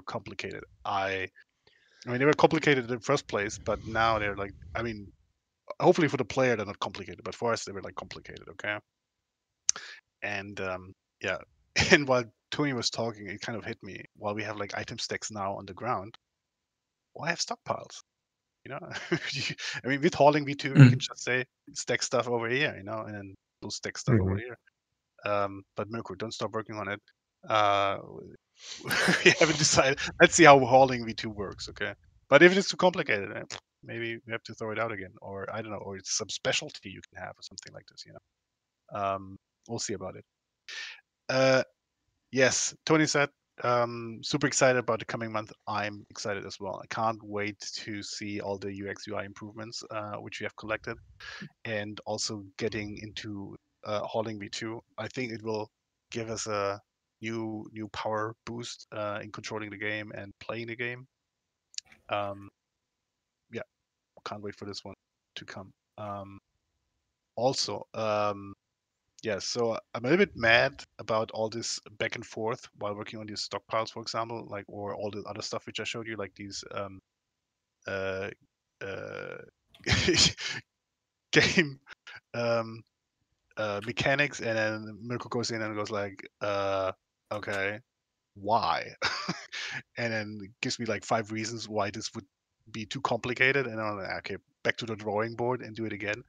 complicated. I mean, they were complicated in the first place, but now they're like, I mean, hopefully for the player they're not complicated, but for us they were like complicated. Okay. And yeah, and while Tony was talking, it kind of hit me. While we have like item stacks now on the ground, why have stockpiles? You know, I mean, with hauling V2, you can just say stack stuff over here, you know, and then we'll stack stuff over here. But Mirko, don't stop working on it. We haven't decided. Let's see how hauling V2 works, okay? But if it's too complicated, maybe we have to throw it out again, or I don't know, or it's some specialty you can have, or something like this, you know. We'll see about it. Yes, Tony said, super excited about the coming month. I'm excited as well. I can't wait to see all the UX UI improvements which we have collected, and also getting into hauling V2. I think it will give us a new power boost in controlling the game and playing the game. Yeah, can't wait for this one to come. Also, yeah, so I'm a little bit mad about all this back and forth while working on these stockpiles, for example, like, or all the other stuff which I showed you, like these game mechanics, and then Mirko goes in and goes like, okay, why? And then gives me like 5 reasons why this would be too complicated, and I'm like, okay, back to the drawing board and do it again.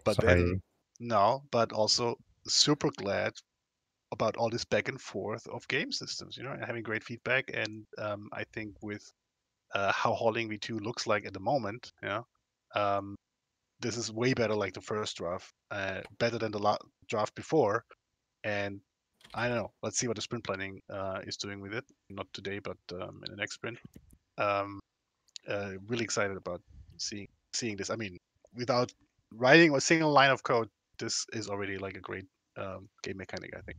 But then no, but also super glad about all this back and forth of game systems, you know, and having great feedback. And I think with how hauling V2 looks like at the moment, you know, this is way better like the first draft, better than the draft before. And I don't know, let's see what the sprint planning is doing with it. Not today, but in the next sprint. Really excited about seeing this. I mean, without writing a single line of code, this is already like a great game mechanic, I think.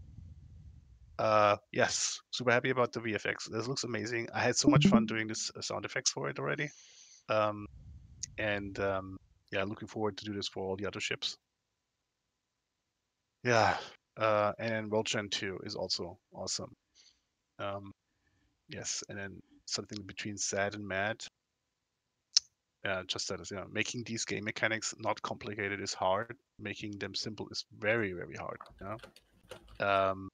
Yes, super happy about the VFX. This looks amazing. I had so much fun doing this sound effects for it already. Yeah, looking forward to do this for all the other ships. Yeah, and World Gen 2 is also awesome. Yes, and then something between sad and mad. Just that is, you know, making these game mechanics not complicated is hard. Making them simple is very, very hard. You know?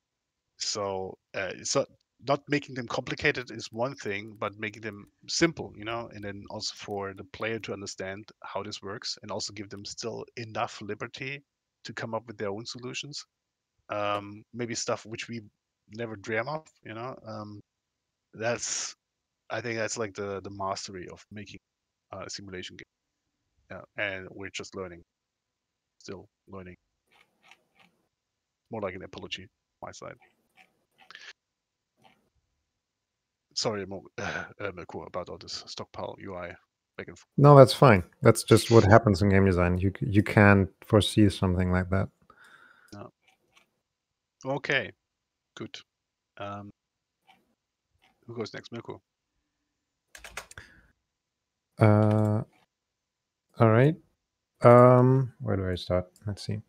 So not making them complicated is one thing, but making them simple, you know, and then also for the player to understand how this works, and also give them still enough liberty to come up with their own solutions. Maybe stuff which we never dream of, you know. I think that's like the mastery of making a simulation game. Yeah, and we're just learning, still learning. More like an apology on my side. Sorry, Mirko, about all this stockpile UI back and forth. No, that's fine. That's just what happens in game design. You can't foresee something like that. No. Okay, good. Who goes next, Mirko? All right. Where do I start? Let's see.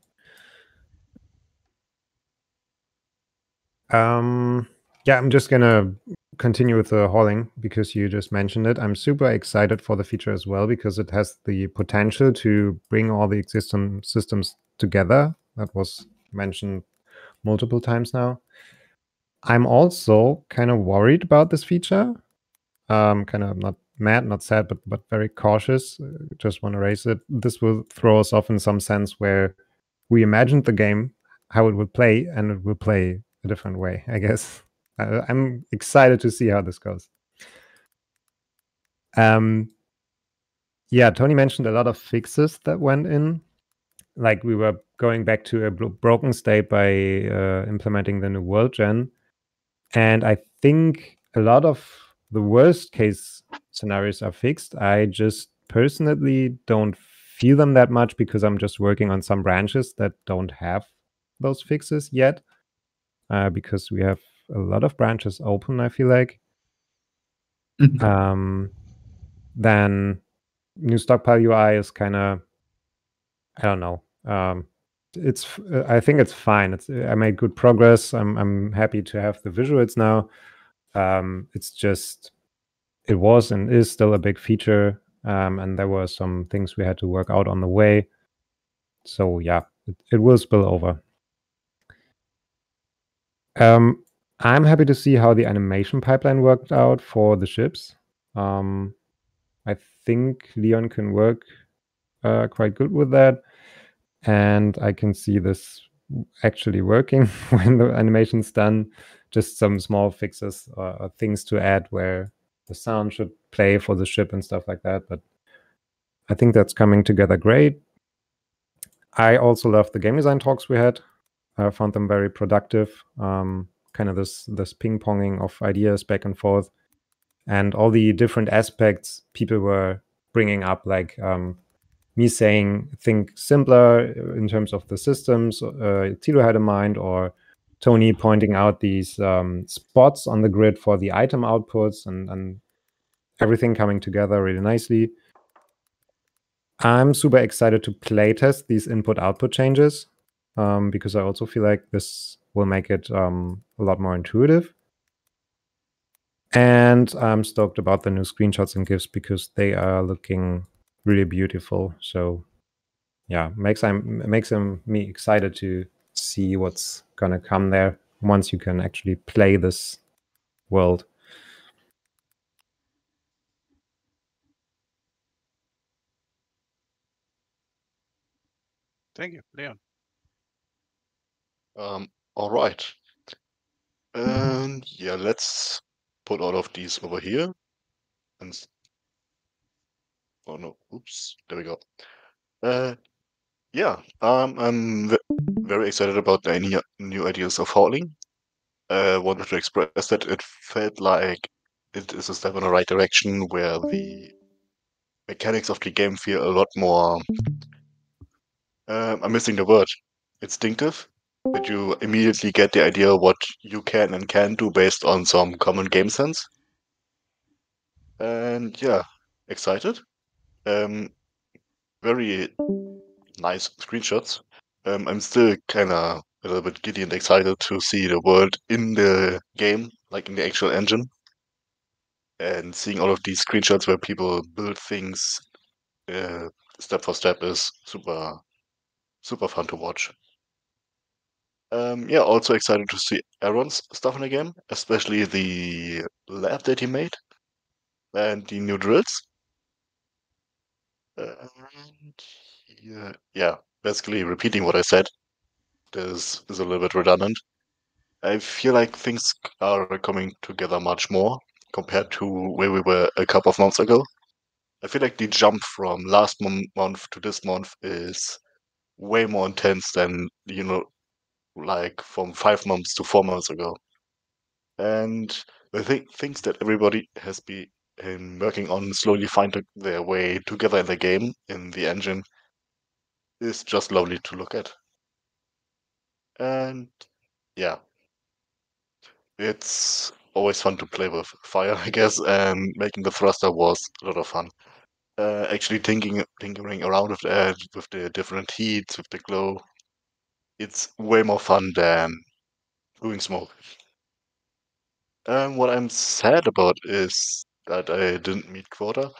Yeah, I'm just gonna continue with the hauling because you just mentioned it. I'm super excited for the feature as well because it has the potential to bring all the existing systems together. That was mentioned multiple times now. I'm also kind of worried about this feature. Kind of not mad, not sad, but very cautious. Just want to raise it. This will throw us off in some sense where we imagined the game, how it would play, and it will play a different way, I guess. I'm excited to see how this goes. Yeah, Tony mentioned a lot of fixes that went in. Like we were going back to a broken state by implementing the new world gen. And I think a lot of the worst case scenarios are fixed. I just personally don't feel them that much because I'm just working on some branches that don't have those fixes yet. Because we have a lot of branches open, I feel like. Then new stockpile UI is kind of, I don't know. I think it's fine. I made good progress. I'm happy to have the visuals now. It's just, it was and is still a big feature, and there were some things we had to work out on the way. So yeah, it will spill over. I'm happy to see how the animation pipeline worked out for the ships. I think Leon can work quite good with that. And I can see this actually working when the animation's done. Just some small fixes or things to add where the sound should play for the ship and stuff like that. But I think that's coming together great. I also love the game design talks we had. I found them very productive. Kind of this ping-ponging of ideas back and forth. And all the different aspects people were bringing up, like me saying think simpler in terms of the systems Tilo had in mind, or Tony pointing out these spots on the grid for the item outputs, and everything coming together really nicely. I'm super excited to playtest these input-output changes because I also feel like this will make it a lot more intuitive. And I'm stoked about the new screenshots and GIFs because they are looking really beautiful. So yeah, makes me excited to see what's gonna come there once you can actually play this world. Thank you, Leon. All right. And yeah, let's put all of these over here. And oh no, oops, there we go. Yeah, I'm very excited about any new ideas of hauling. Wanted to express that it felt like it is a step in the right direction where the mechanics of the game feel a lot more. I'm missing the word. Instinctive. That you immediately get the idea what you can and can't do based on some common game sense. And yeah, excited. Very nice screenshots. I'm still kind of a little bit giddy and excited to see the world in the game, like in the actual engine. And seeing all of these screenshots where people build things step for step is super, super fun to watch. Yeah, also excited to see Aaron's stuff in the game, especially the lab that he made and the new drills. And yeah, basically repeating what I said. This is a little bit redundant. I feel like things are coming together much more compared to where we were a couple of months ago. I feel like the jump from last month to this month is way more intense than, like from 5 months to 4 months ago. And the things that everybody has been working on slowly find their way together in the game, in the engine, is just lovely to look at. And yeah, it's always fun to play with fire, I guess, and making the thruster was a lot of fun. Actually tinkering around with that, with the different heats, with the glow, it's way more fun than doing smoke. What I'm sad about is that I didn't meet quota.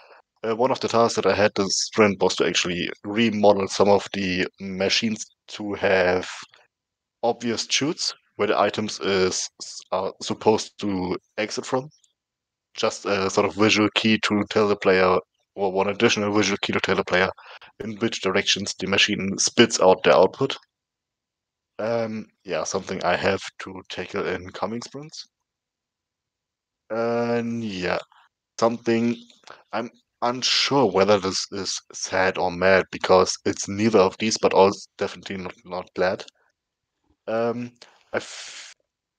One of the tasks that I had this sprint was to actually remodel some of the machines to have obvious chutes where the items are supposed to exit from. Just a sort of visual key to tell the player, or one additional visual key to tell the player in which directions the machine spits out the output. Yeah, something I have to tackle in coming sprints. And yeah, something I'm unsure whether this is sad or mad because it's neither of these, but also definitely not glad. I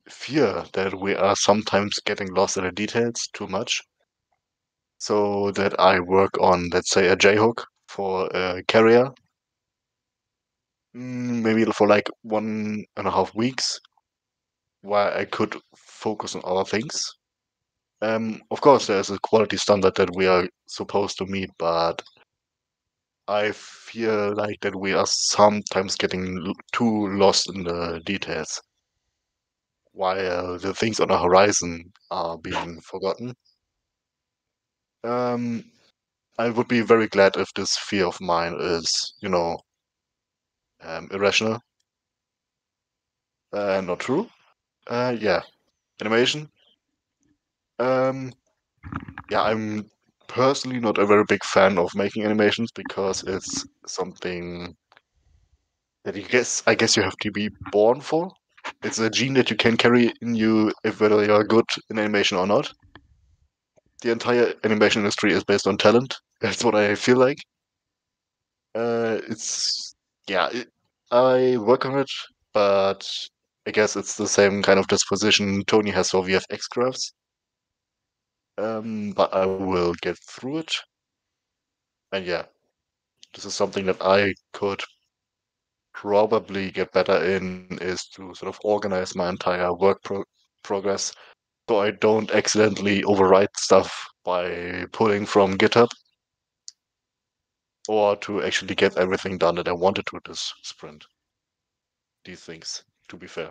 fear that we are sometimes getting lost in the details too much. so that I work on, let's say, a J-hook for a carrier, maybe for like 1.5 weeks, where I could focus on other things. Of course, there's a quality standard that we are supposed to meet, but I feel like that we are sometimes getting too lost in the details, while the things on the horizon are being forgotten. I would be very glad if this fear of mine is, irrational and not true. Yeah, animation. Yeah, I'm personally not a very big fan of making animations because it's something that I guess you have to be born for. It's a gene that you can carry in you if whether you're good in animation or not. The entire animation industry is based on talent. That's what I feel like. It's yeah, I work on it, but I guess it's the same kind of disposition Tony has for VFX crafts. But I will get through it. And yeah, this is something that I could probably get better in, is to sort of organize my entire work progress so I don't accidentally overwrite stuff by pulling from GitHub, or to actually get everything done that I wanted to this sprint. These things, to be fair.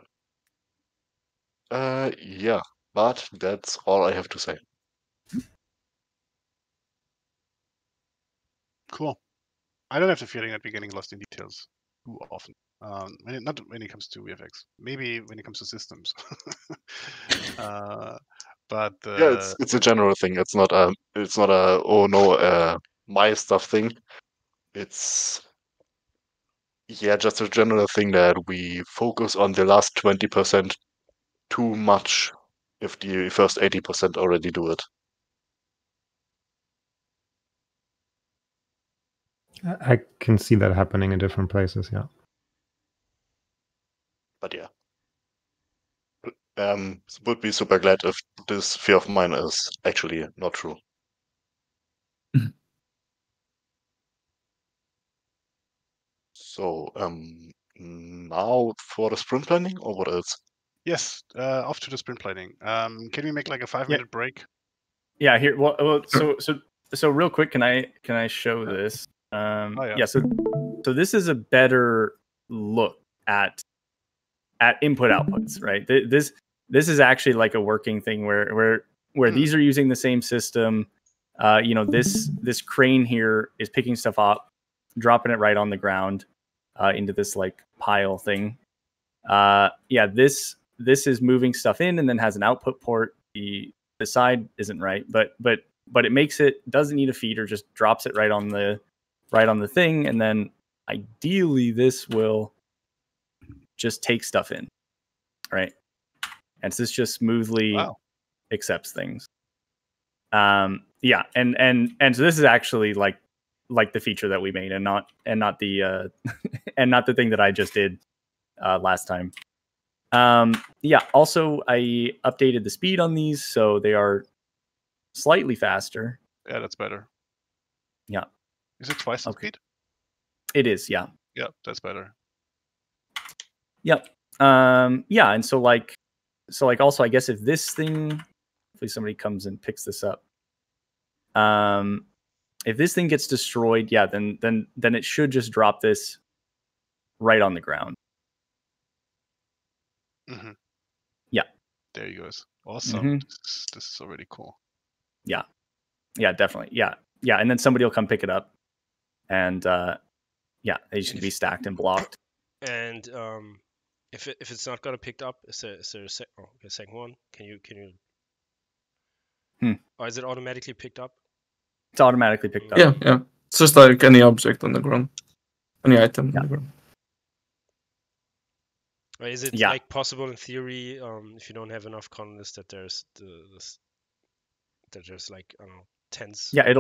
Yeah, but that's all I have to say. Cool. I don't have the feeling that we're getting lost in details too often. Not when it comes to VFX. Maybe when it comes to systems. But Yeah, it's a general thing. It's not a oh no my stuff thing. It's just a general thing that we focus on the last 20% too much if the first 80% already do it. I can see that happening in different places. Yeah. But yeah. Would be super glad if this fear of mine is actually not true. So, now for the sprint planning, or what else? yes, off to the sprint planning. Can we make like a 5-minute break? Yeah, here. Well, so real quick, can I show this? yeah. So this is a better look at input outputs, right? This is actually like a working thing where these are using the same system. This crane here is picking stuff up, dropping it right on the ground into this like pile thing. This is moving stuff in and then has an output port. The side isn't right, but it doesn't need a feeder, just drops it right on the thing, and then ideally this will just take stuff in, right? And so this just smoothly accepts things. And so this is actually like the feature that we made, and not the and not the thing that I just did last time. Also I updated the speed on these, so they are slightly faster. Yeah, that's better. Yeah. Is it twice the speed? It is, yeah. Yeah, that's better. Yep. And so also I guess if this thing, hopefully somebody comes and picks this up. If this thing gets destroyed, then it should just drop this right on the ground. Mm-hmm. Yeah. There you go. Awesome. This is already cool. Yeah. Yeah, definitely. Yeah. Yeah. And then somebody will come pick it up. And they should be stacked and blocked. And if it's not gonna picked up, is there a second one? Can you or is it automatically picked up? It's automatically picked up. Yeah. It's just like any object on the ground. Any item on the ground. Or is it like possible in theory, if you don't have enough colonists, that there's like, I don't know, tens? Yeah,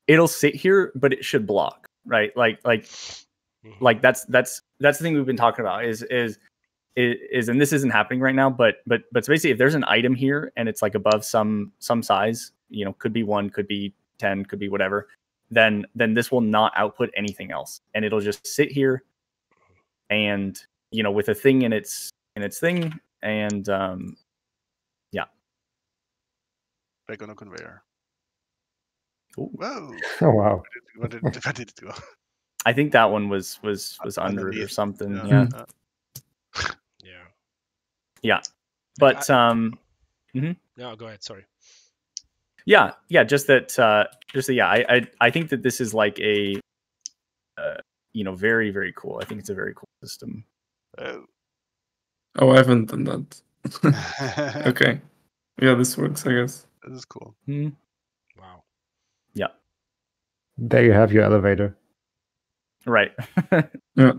it'll sit here, but it should block, right? Like that's the thing we've been talking about is and this isn't happening right now, but basically if there's an item here and it's like above some size, could be 1, could be 10, could be whatever, then this will not output anything else, and it'll just sit here, and with a thing in its thing, and Back on a conveyor. Ooh. Whoa! Oh wow. What did it do? I think that one was under it or Underneath. something. Yeah. Yeah. But No, go ahead. Sorry. yeah, just that I think that this is like a very, very cool. I think it's a very cool system. Oh, I haven't done that. Okay. Yeah, this works, I guess. This is cool. Wow. Yeah. There you have your elevator. Right. Yeah.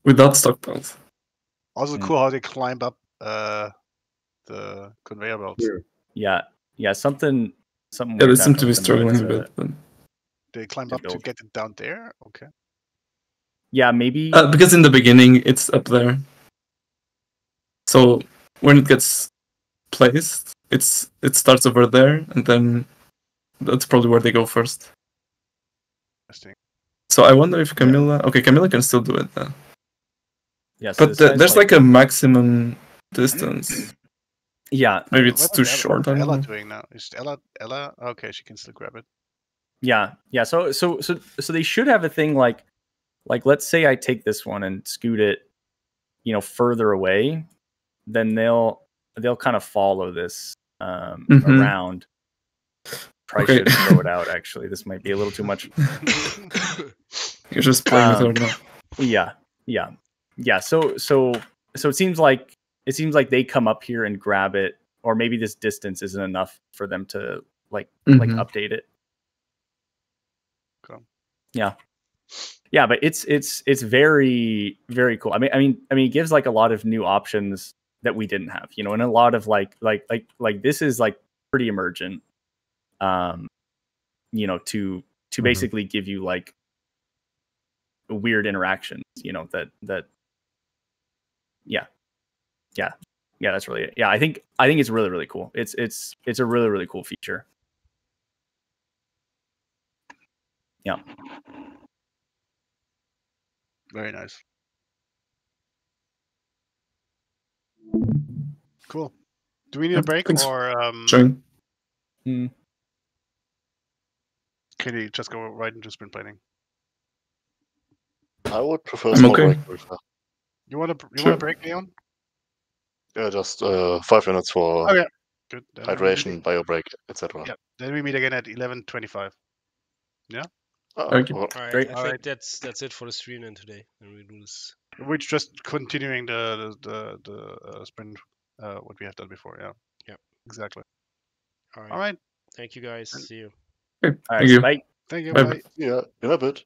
Without stockpiles. Also cool how they climb up the conveyor belts. Yeah. Something. Yeah, weird they seem happened to be with them, struggling a but, bit. But... They climb to up to build. get it down there? Okay. Yeah, maybe. Because in the beginning, it's up there. So when it gets placed, it starts over there, and then that's probably where they go first. Interesting. So I wonder if Camilla... Okay, Camilla can still do it then. Yeah, so But this guy's there's like a maximum distance. Yeah. Maybe it's What's too short. I don't Ella know. doing now? Is Ella? Okay, she can still grab it. Yeah. So they should have a thing like let's say I take this one and scoot it, further away, then they'll kind of follow this around. Probably Okay. should throw it out. Actually, this might be a little too much. You're just playing with her now. Yeah. So it seems like they come up here and grab it, or maybe this distance isn't enough for them to like update it. Cool. Yeah, but it's very, very cool. I mean, it gives like a lot of new options that we didn't have, and a lot of like this is like pretty emergent, to basically give you like weird interactions, that yeah, that's really it. Yeah, I think it's really, really cool. It's a really, really cool feature. Yeah. Very nice. Cool. Do we need a break Thanks. or Showing. can you just go right into sprint planning? I would prefer I'm small okay. break. You want to Sure. break, Leon? Yeah, just 5 minutes for Okay. Good. Then we hydration, meet- bio break, etc. Yeah. Then we meet again at 11:25. Okay. All right. Great. I All think right. that's it for the stream then today. And we do this. We're just continuing the sprint what we have done before. Yeah. Yeah. Exactly. All right. All right. Thank you guys. And- See you. Okay. All right. Thank you. Bye. Thank you. Bye. Bye. Yeah, in a bit.